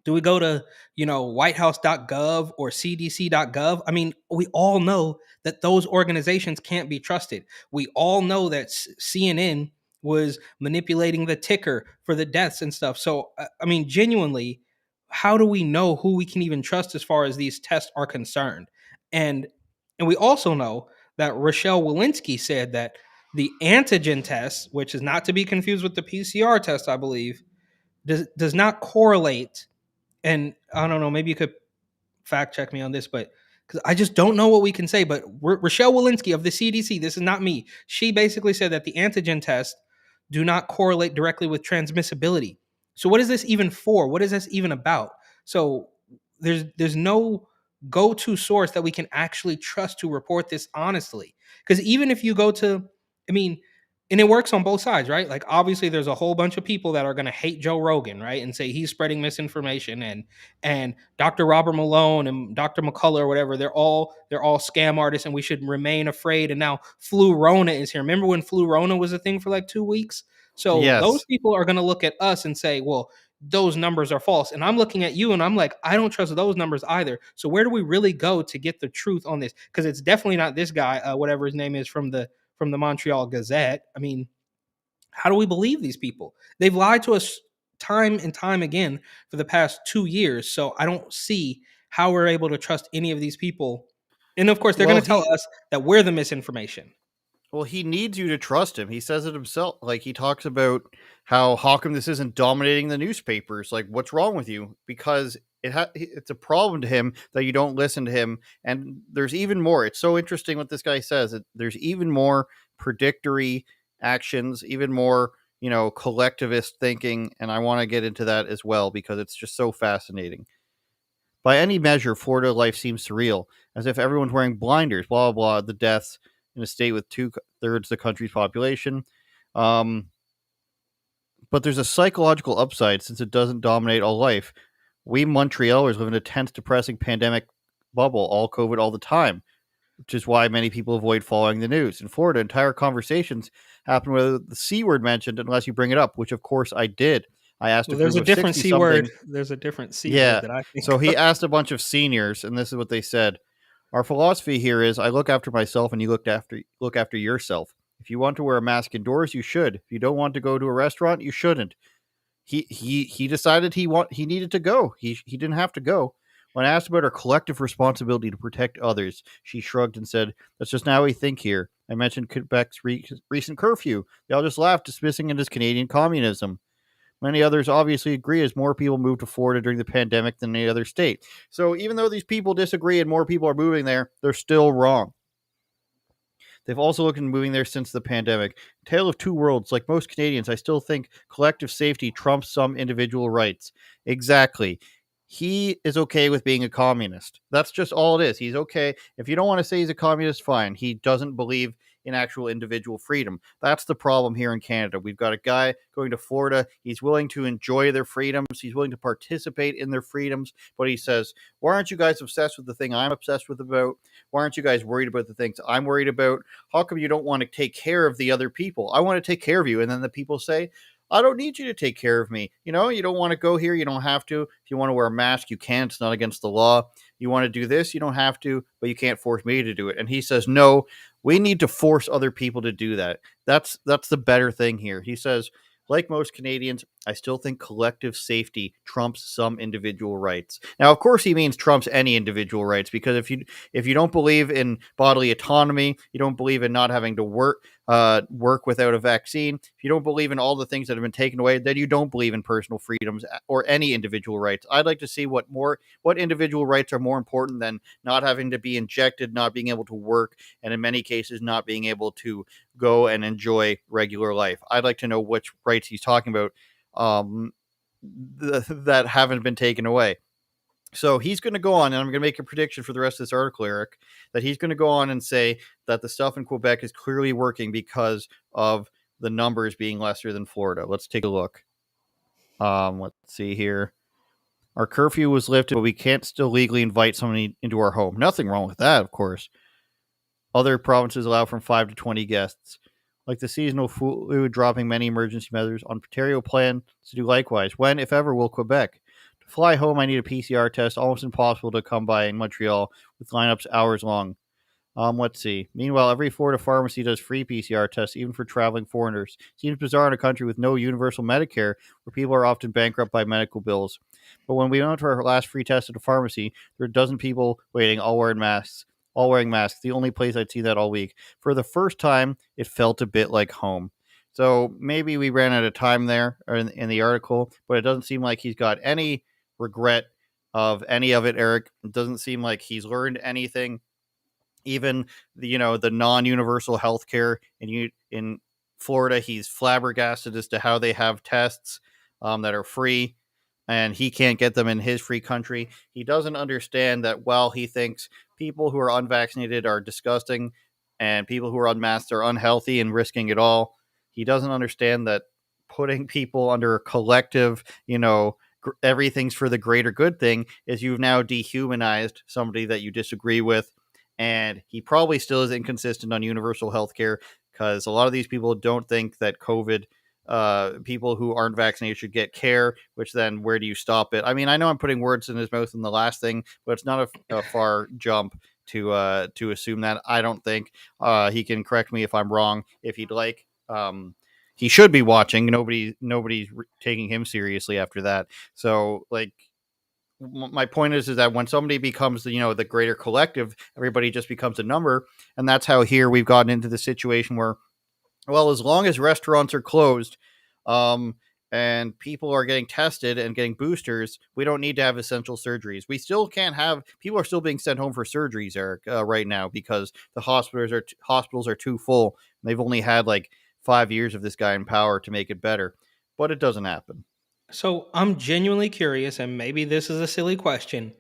do we go to, whitehouse.gov or cdc.gov? I mean, we all know that those organizations can't be trusted. We all know that CNN was manipulating the ticker for the deaths and stuff. So, I mean, genuinely, how do we know who we can even trust as far as these tests are concerned? And we also know that Rochelle Walensky said that the antigen test, which is not to be confused with the PCR test, I believe, does not correlate. And I don't know, maybe you could fact check me on this, but because I just don't know what we can say. But Rochelle Walensky of the CDC, this is not me. She basically said that the antigen tests do not correlate directly with transmissibility. So what is this even for? What is this even about? So there's no go-to source that we can actually trust to report this honestly. Because even if you go to, I mean, and it works on both sides, right? Like obviously there's a whole bunch of people that are going to hate Joe Rogan, right? And say he's spreading misinformation, and Dr. Robert Malone and Dr. McCullough or whatever, they're all scam artists and we should remain afraid. And now Flu Rona is here. Remember when Flu Rona was a thing for like 2 weeks? So those Yes. people are going to look at us and say, well, those numbers are false. And I'm looking at you and I'm like, I don't trust those numbers either. So where do we really go to get the truth on this? Because it's definitely not this guy, whatever his name is from the Montreal Gazette. I mean, how do we believe these people? They've lied to us time and time again for the past 2 years. So I don't see how we're able to trust any of these people. And of course, they're Well, going to tell us that we're the misinformation. Well, he needs you to trust him. He says it himself. Like, he talks about how come this isn't dominating the newspapers? Like, what's wrong with you? Because it's a problem to him that you don't listen to him. And there's even more. It's so interesting what this guy says. There's even more predictory actions, even more, collectivist thinking. And I want to get into that as well because it's just so fascinating. By any measure, Florida life seems surreal, as if everyone's wearing blinders, blah, blah, blah, the deaths in a state with 2/3 the country's population. Um, but there's a psychological upside since it doesn't dominate all life. We Montrealers live in a tense, depressing pandemic bubble, all COVID all the time, which is why many people avoid following the news. In Florida, entire conversations happen with the C word mentioned unless you bring it up, which of course I did. I asked Well, a there's group a of different 60 C something. word. There's a different C Yeah. word that I think. So he asked a bunch of seniors, and this is what they said. Our philosophy here is I look after myself and you look after yourself. If you want to wear a mask indoors, you should. If you don't want to go to a restaurant, you shouldn't. He decided he needed to go. He didn't have to go. When asked about our collective responsibility to protect others, she shrugged and said, "That's just not how we think here." I mentioned Quebec's recent curfew. They all just laughed, dismissing it as Canadian communism. Many others obviously agree as more people moved to Florida during the pandemic than any other state. So even though these people disagree and more people are moving there, they're still wrong. They've also looked into moving there since the pandemic. Tale of two worlds. Like most Canadians, I still think collective safety trumps some individual rights. Exactly. He is okay with being a communist. That's just all it is. He's okay. If you don't want to say he's a communist, fine. He doesn't believe in actual individual freedom. That's the problem here in Canada. We've got a guy going to Florida. He's willing to enjoy their freedoms. He's willing to participate in their freedoms. But he says, why aren't you guys obsessed with the thing I'm obsessed with about? Why aren't you guys worried about the things I'm worried about? How come you don't want to take care of the other people? I want to take care of you. And then the people say, I don't need you to take care of me. You don't want to go here. You don't have to. If you want to wear a mask, you can. It's not against the law. You want to do this, you don't have to, but you can't force me to do it. And he says, no, we need to force other people to do that. That's the better thing here. He says, like most Canadians, I still think collective safety trumps some individual rights. Now, of course, he means trumps any individual rights, because if you don't believe in bodily autonomy, you don't believe in not having to work without a vaccine, if you don't believe in all the things that have been taken away, then you don't believe in personal freedoms or any individual rights. I'd like to see what individual rights are more important than not having to be injected, not being able to work, and in many cases not being able to go and enjoy regular life. I'd like to know which rights he's talking about that haven't been taken away. So he's going to go on, and I'm going to make a prediction for the rest of this article, Eric, that he's going to go on and say that the stuff in Quebec is clearly working because of the numbers being lesser than Florida. Let's take a look. Let's see here. Our curfew was lifted, but we can't still legally invite somebody into our home. Nothing wrong with that, of course. Other provinces allow from 5 to 20 guests. Like the seasonal flu dropping many emergency measures, Ontario plans to do likewise. When, if ever, will Quebec? To fly home, I need a PCR test. Almost impossible to come by in Montreal with lineups hours long. Let's see. Meanwhile, every Florida pharmacy does free PCR tests, even for traveling foreigners. Seems bizarre in a country with no universal Medicare, where people are often bankrupt by medical bills. But when we went to our last free test at a pharmacy, there were a dozen people waiting, all wearing masks. The only place I'd seen that all week. For the first time, it felt a bit like home. So maybe we ran out of time there in the article, but it doesn't seem like he's got any regret of any of it, Eric. It doesn't seem like he's learned anything. Even the non-universal healthcare in Florida, he's flabbergasted as to how they have tests that are free, and he can't get them in his free country. He doesn't understand that while he thinks people who are unvaccinated are disgusting and people who are unmasked are unhealthy and risking it all, he doesn't understand that putting people under a collective, everything's for the greater good thing is you've now dehumanized somebody that you disagree with. And he probably still is inconsistent on universal health care, because a lot of these people don't think that COVID, people who aren't vaccinated should get care, which then where do you stop it? I mean, I know I'm putting words in his mouth in the last thing, but it's not a far jump to assume that. I don't think he can correct me if I'm wrong if he'd like. He should be watching. Nobody's taking him seriously after that. So, my point is that when somebody becomes the greater collective, everybody just becomes a number. And that's how here we've gotten into the situation where, well, as long as restaurants are closed, and people are getting tested and getting boosters, we don't need to have essential surgeries. We still can't have, people are still being sent home for surgeries, Eric, right now, because the hospitals are too full. And they've only had 5 years of this guy in power to make it better, but it doesn't happen. So I'm genuinely curious, and maybe this is a silly question,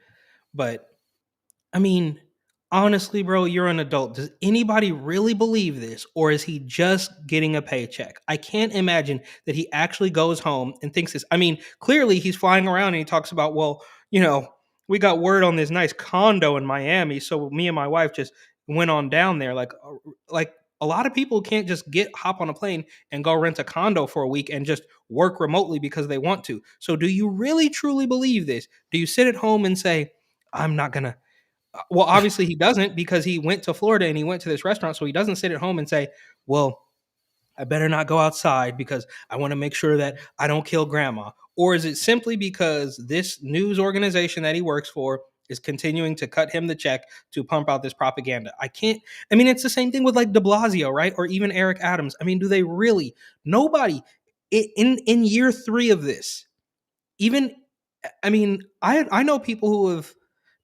but I mean, honestly, bro, you're an adult. Does anybody really believe this, or is he just getting a paycheck? I can't imagine that he actually goes home and thinks this. I mean, clearly he's flying around and he talks about, well, we got word on this nice condo in Miami, so me and my wife just went on down there. Like a lot of people can't just hop on a plane and go rent a condo for a week and just work remotely because they want to. So do you really truly believe this? Do you sit at home and say, I'm not gonna well, obviously he doesn't, because he went to Florida and he went to this restaurant. So he doesn't sit at home and say, well, I better not go outside because I want to make sure that I don't kill grandma. Or is it simply because this news organization that he works for is continuing to cut him the check to pump out this propaganda? I mean, it's the same thing with de Blasio, right? Or even Eric Adams. I mean, do they really? Nobody in year 3 of this, even, I mean, I know people who have,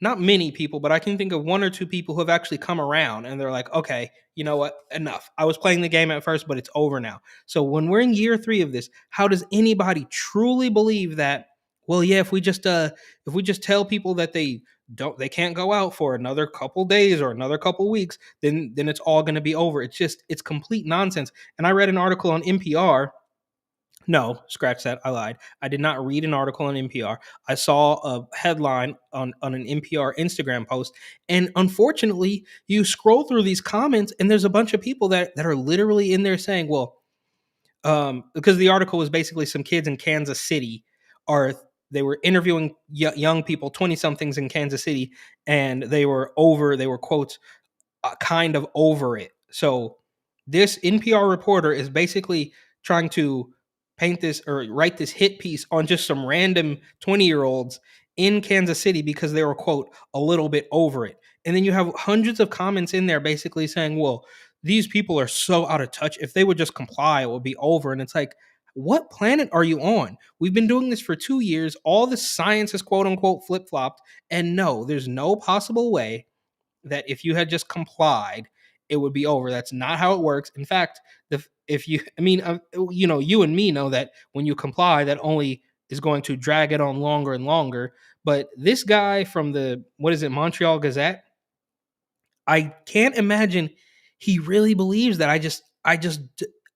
not many people, but I can think of 1 or 2 people who have actually come around and they're like, okay, you know what? Enough. I was playing the game at first, but it's over now. So when we're in year 3 of this, how does anybody truly believe that, well, yeah, if we just tell people that they can't go out for another couple days or another couple weeks, then it's all going to be over. It's complete nonsense. And I read an article on NPR. No, scratch that. I lied. I did not read an article on NPR. I saw a headline on an NPR Instagram post. And unfortunately, you scroll through these comments and there's a bunch of people that are literally in there saying, well, because the article was basically some kids in Kansas City they were interviewing young people, 20 somethings in Kansas City, and they were quotes, kind of over it. So this NPR reporter is basically trying to paint this or write this hit piece on just some random 20-year-olds in Kansas City because they were, quote, a little bit over it. And then you have hundreds of comments in there basically saying, well, these people are so out of touch. If they would just comply, it would be over. And it's like, what planet are you on? We've been doing this for 2 years. All the science is, quote unquote, flip flopped. And no, there's no possible way that if you had just complied, it would be over. That's not how it works. In fact, if you, I mean, you and me know that when you comply, that only is going to drag it on longer and longer. But this guy from the, what is it, Montreal Gazette, I can't imagine he really believes that.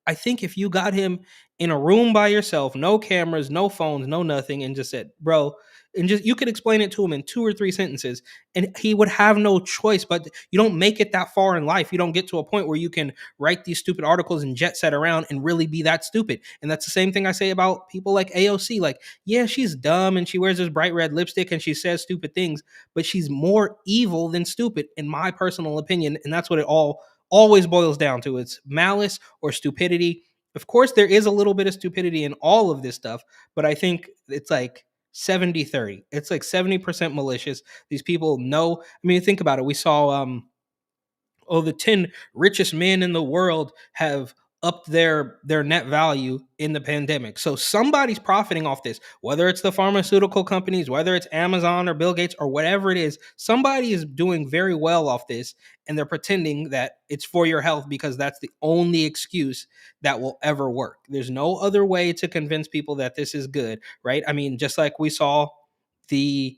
I think if you got him in a room by yourself, no cameras, no phones, no nothing, and just said, bro, and just you could explain it to him in 2 or 3 sentences, and he would have no choice. But you don't make it that far in life. You don't get to a point where you can write these stupid articles and jet set around and really be that stupid. And that's the same thing I say about people like AOC. Like, yeah, she's dumb and she wears this bright red lipstick and she says stupid things, but she's more evil than stupid, in my personal opinion. And that's what it always boils down to. It's malice or stupidity. Of course, there is a little bit of stupidity in all of this stuff, but I think it's like 70-30. It's like 70% malicious. These people know. I mean, think about it. We saw the 10 richest men in the world have upped their net value in the pandemic. So somebody's profiting off this, whether it's the pharmaceutical companies, whether it's Amazon or Bill Gates or whatever it is. Somebody is doing very well off this, and they're pretending that it's for your health because that's the only excuse that will ever work. There's no other way to convince people that this is good, right? I mean, just like we saw the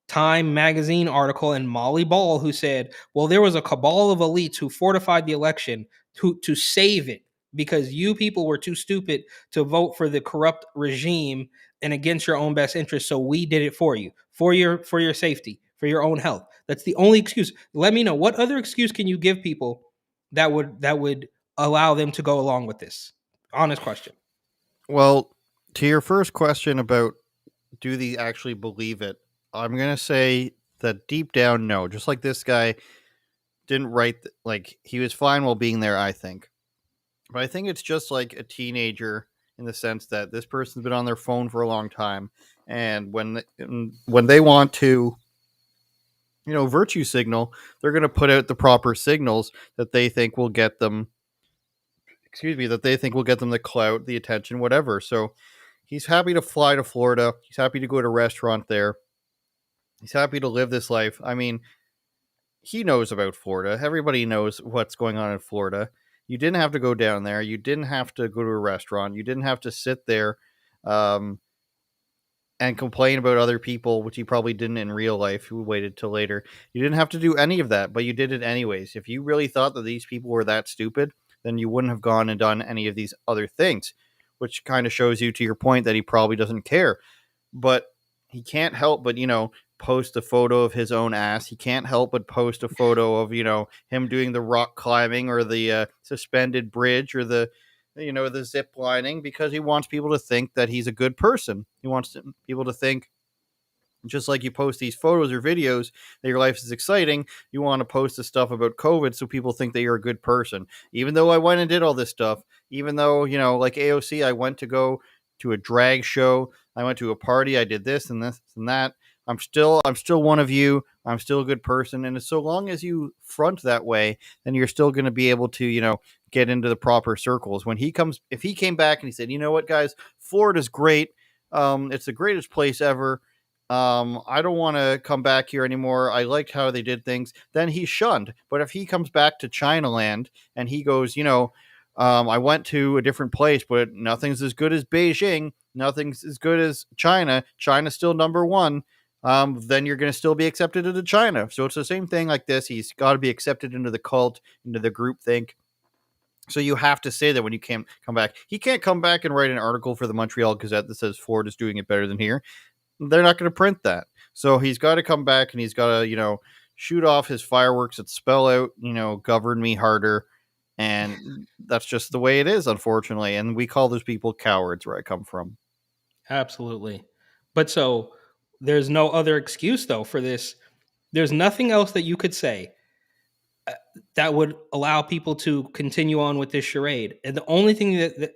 Time magazine article and Molly Ball, who said, well, there was a cabal of elites who fortified the election to save it because you people were too stupid to vote for the corrupt regime and against your own best interest. So we did it for you, for your safety, for your own health. That's the only excuse. Let me know, what other excuse can you give people that would allow them to go along with this? Honest question. Well, to your first question about do they actually believe it, I'm going to say that deep down, no. Just like this guy didn't write, like, he was fine while being there, I think. But I think it's just like a teenager in the sense that this person's been on their phone for a long time. And when they want to, virtue signal, they're going to put out the proper signals that they think will get them, the clout, the attention, whatever. So he's happy to fly to Florida. He's happy to go to a restaurant there. He's happy to live this life. I mean, he knows about Florida. Everybody knows what's going on in Florida. You didn't have to go down there. You didn't have to go to a restaurant. You didn't have to sit there and complain about other people, which you probably didn't in real life, who waited till later. You didn't have to do any of that, but you did it anyways. If you really thought that these people were that stupid, then you wouldn't have gone and done any of these other things, which kind of shows you, to your point, that he probably doesn't care. But he can't help but, post a photo of his own ass. He can't help but post a photo of, him doing the rock climbing or the suspended bridge or the zip lining, because he wants people to think that he's a good person. He wants people to think, just like you post these photos or videos that your life is exciting, you want to post the stuff about COVID so people think that you're a good person. Even though I went and did all this stuff, even though, like AOC, I went to go to a drag show, I went to a party, I did this and that. I'm still one of you. I'm still a good person. And so long as you front that way, then you're still going to be able to, get into the proper circles. If he came back and he said, you know what, guys, Florida's great. It's the greatest place ever. I don't want to come back here anymore. I liked how they did things. Then he's shunned. But if he comes back to China land and he goes, I went to a different place, but nothing's as good as Beijing. Nothing's as good as China. China's still number one. Then you're going to still be accepted into China. So it's the same thing like this. He's got to be accepted into the cult, into the group think. So you have to say that when you can't come back. He can't come back and write an article for the Montreal Gazette that says Florida's doing it better than here. They're not going to print that. So he's got to come back and he's got to, shoot off his fireworks that spell out, govern me harder. And that's just the way it is, unfortunately. And we call those people cowards where I come from. Absolutely. But so there's no other excuse, though, for this. There's nothing else that you could say that would allow people to continue on with this charade. And the only thing that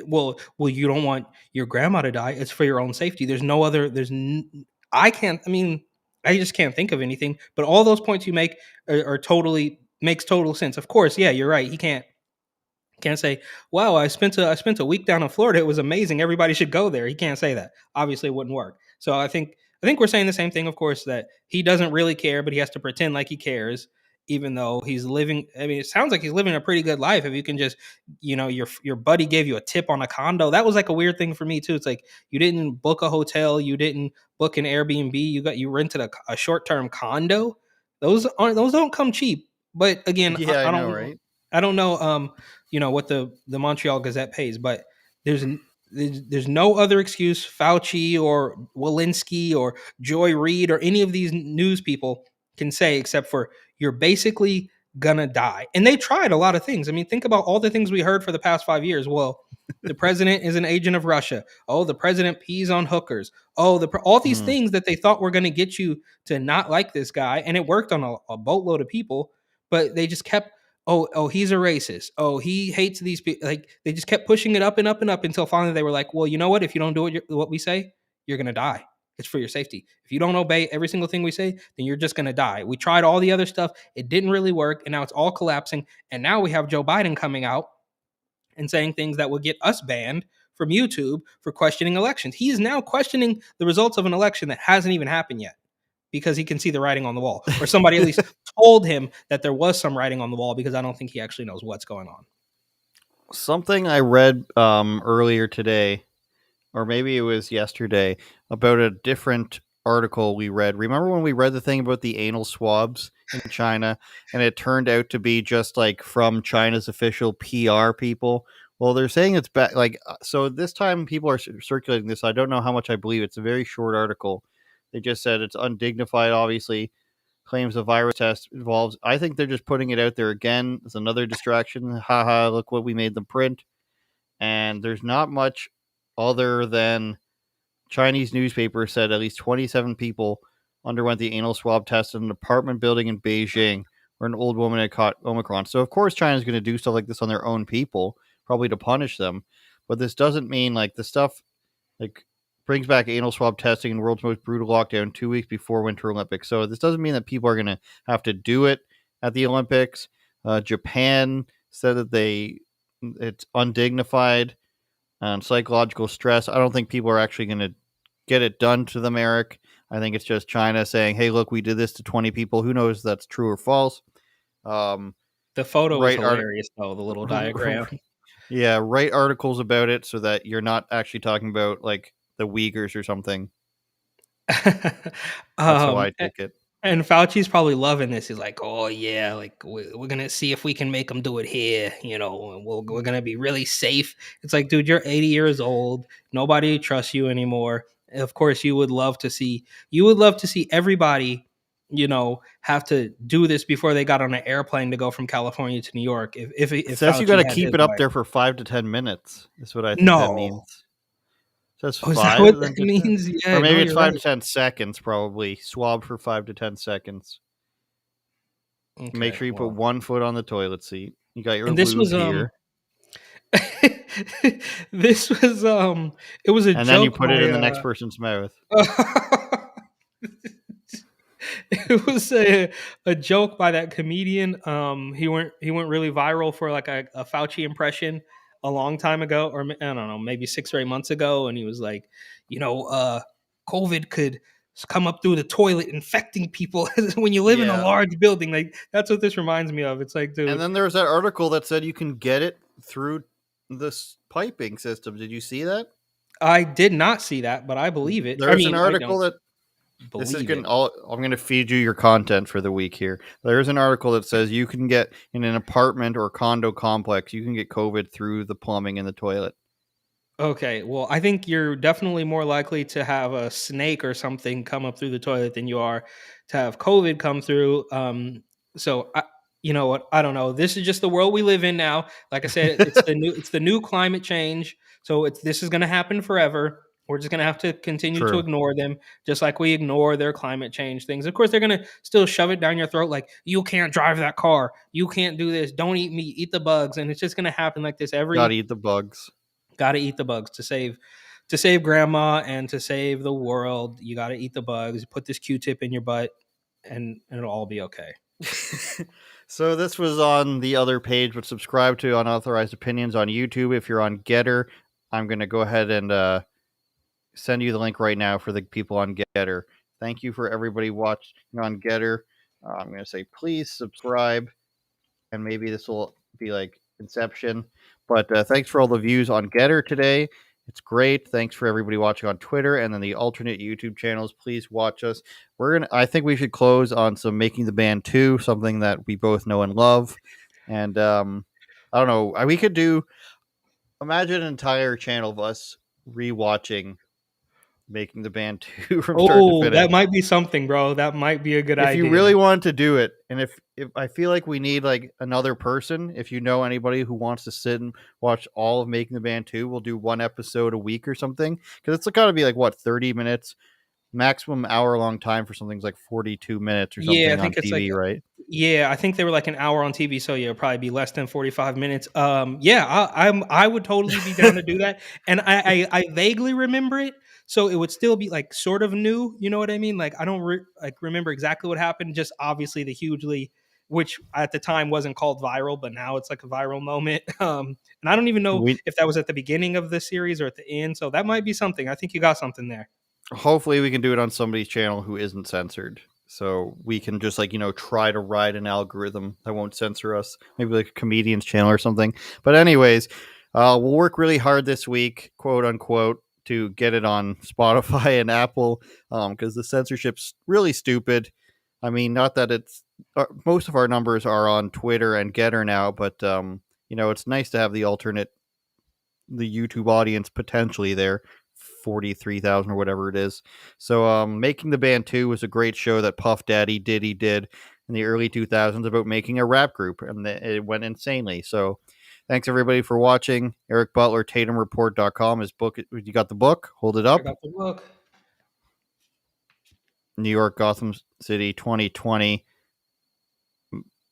well, you don't want your grandma to die. It's for your own safety. There's no other. I can't. I mean, I just can't think of anything. But all those points you make are totally makes total sense. Of course, yeah, you're right. He can't say, "Wow, I spent a week down in Florida. It was amazing. Everybody should go there." He can't say that. Obviously, it wouldn't work. So I think we're saying the same thing. Of course, that he doesn't really care, but he has to pretend like he cares, even though he's living. I mean, it sounds like he's living a pretty good life. If you can just, your buddy gave you a tip on a condo. That was like a weird thing for me too. It's like you didn't book a hotel, you didn't book an Airbnb, you rented a short term condo. Those don't come cheap. But again, Yeah, I I don't know, know. right? I don't know. What the Montreal Gazette pays, but there's there's no other excuse Fauci or Walensky or Joy Reid or any of these news people can say except for you're basically gonna die. And they tried a lot of things. I mean, think about all the things we heard for the past 5 years. Well, the president is an agent of Russia. Oh, the president pees on hookers. Oh, all these Hmm. things that they thought were going to get you to not like this guy, and it worked on a boatload of people. But they just kept, oh, he's a racist. Oh, he hates these people. Like they just kept pushing it up and up and up until finally they were like, well, you know what? If you don't do what we say, you're gonna die. It's for your safety. If you don't obey every single thing we say, then you're just gonna die. We tried all the other stuff; it didn't really work, and now it's all collapsing. And now we have Joe Biden coming out and saying things that will get us banned from YouTube for questioning elections. He is now questioning the results of an election that hasn't even happened yet because he can see the writing on the wall, or somebody at least told him that there was some writing on the wall, because I don't think he actually knows what's going on. Something I read earlier today, or maybe it was yesterday, about a different article we read. Remember when we read the thing about the anal swabs in China, and it turned out to be just like from China's official PR people? Well, they're saying it's bad. So this time people are circulating this. I don't know how much I believe. It's a very short article. They just said it's undignified, obviously. Claims the virus test involves. I think they're just putting it out there again. It's another distraction. Haha, look what we made them print. And there's not much other than Chinese newspaper said at least 27 people underwent the anal swab test in an apartment building in Beijing where an old woman had caught Omicron. So, of course, China's going to do stuff like this on their own people, probably to punish them. But this doesn't mean like the stuff like brings back anal swab testing in the world's most brutal lockdown 2 weeks before Winter Olympics. So, this doesn't mean that people are going to have to do it at the Olympics. Japan said that it's undignified and psychological stress. I don't think people are actually going to get it done to them, Eric. I think it's just China saying, hey, look, we did this to 20 people. Who knows if that's true or false? The photo was hilarious, though, the little diagram. Yeah, write articles about it so that you're not actually talking about like the Uyghurs or something. That's how I take it. And Fauci's probably loving this. He's like, oh, yeah, like we're going to see if we can make them do it here. And we're going to be really safe. It's like, dude, you're 80 years old. Nobody trusts you anymore. Of course, you would love to see everybody, have to do this before they got on an airplane to go from California to New York. If It says Fauci you got to had keep his it up way. there for 5 to 10 minutes. Is what I think that No. means. It says Oh, is 5. that what that means? Yeah, or maybe no, it's you're 5 right. to 10 seconds, probably. Swab for 5 to 10 seconds. Okay, Make sure you put one foot on the toilet seat. You got your and this lube was here. this was it was a And joke then you put it in the by, next person's mouth. it was a joke by that comedian. He went really viral for like a Fauci impression a long time ago, or I don't know, maybe 6 or 8 months ago, and he was like, COVID could come up through the toilet infecting people when you live in a Yeah. large building. Like that's what this reminds me of. It's like, dude, And then there was that article that said you can get it through this piping system. Did you see that? I did not see that, but I believe it. There's an article that this is believe going. it. I'm going to feed you your content for the week here. There's an article that says you can get in an apartment or condo complex. You can get COVID through the plumbing in the toilet. Okay, well, I think you're definitely more likely to have a snake or something come up through the toilet than you are to have COVID come through. So you know what? I don't know. This is just the world we live in now. Like I said, it's the new climate change. So this is going to happen forever. We're just going to have to continue to True. ignore them, just like we ignore their climate change things. Of course, they're going to still shove it down your throat like, you can't drive that car. You can't do this. Don't eat meat. Eat the bugs. And it's just going to happen like this Gotta eat the bugs. Got to eat the bugs to save grandma and to save the world. You got to eat the bugs. Put this Q-tip in your butt, and it'll all be okay. So this was on the other page, but subscribe to Unauthorized Opinions on YouTube. If you're on Getter, I'm going to go ahead and send you the link right now for the people on Getter. Thank you for everybody watching on Getter. I'm going to say please subscribe, and maybe this will be like Inception. But thanks for all the views on Getter today. It's great. Thanks for everybody watching on Twitter and then the alternate YouTube channels. Please watch us. I think we should close on some Making the Band 2, something that we both know and love. And I don't know. We could imagine an entire channel of us rewatching Making the Band 2 from start to finish. That might be something, bro. That might be a good idea. If you really want to do it, and if I feel like we need like another person, if you know anybody who wants to sit and watch all of Making the Band 2, we'll do one episode a week or something. Because it's got to be like, 30 minutes? Maximum hour-long time for something's like 42 minutes or something on TV, right? Yeah, I think they were like an hour on TV, so yeah, it'll probably be less than 45 minutes. I would totally be down to do that. And I vaguely remember it, so it would still be like sort of new. You know what I mean? Like I don't remember exactly what happened. Just obviously which at the time wasn't called viral, but now it's like a viral moment. And I don't even know if that was at the beginning of the series or at the end. So that might be something. I think you got something there. Hopefully we can do it on somebody's channel who isn't censored. So we can just try to ride an algorithm that won't censor us. Maybe like a comedian's channel or something. But anyways, we'll work really hard this week, quote unquote, to get it on Spotify and Apple because the censorship's really stupid. I mean, not that most of our numbers are on Twitter and Getter now, but it's nice to have the YouTube audience potentially there. 43,000 or whatever it is. So Making the Band 2 was a great show that Puff Daddy did in the early 2000s about making a rap group, and it went insanely. So thanks everybody for watching. Eric Butler, TatumReport.com. His book, you got the book? Hold it up. I got the book. New York, Gotham City, 2020.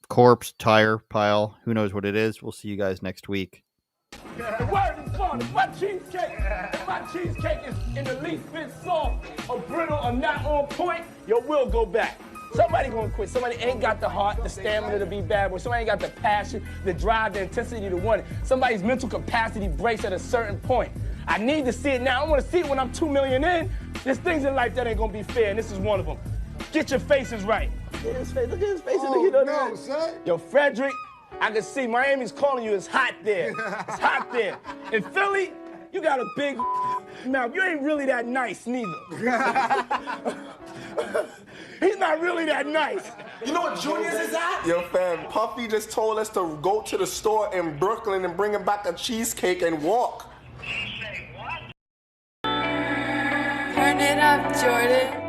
Corpse, tire, pile. Who knows what it is? We'll see you guys next week. The word is bond. My cheesecake is in the least bit soft or brittle or not on point, your will go back. Somebody gonna quit. Somebody ain't got the heart, the stamina to be bad boy. Somebody ain't got the passion, the drive, the intensity to want it. Somebody's mental capacity breaks at a certain point. I need to see it now. I want to see it when I'm 2 million in. There's things in life that ain't gonna be fair, and this is one of them. Get your faces right. Look at his face. Look at his face. Oh, look at no, son. Yo, Frederick, I can see Miami's calling you. It's hot there. It's hot there. In Philly, you got a big mouth. You ain't really that nice, neither. He's not really that nice. You know what Junior's is at? Yo, fam, Puffy just told us to go to the store in Brooklyn and bring him back a cheesecake and walk. Turn it up, Jordan.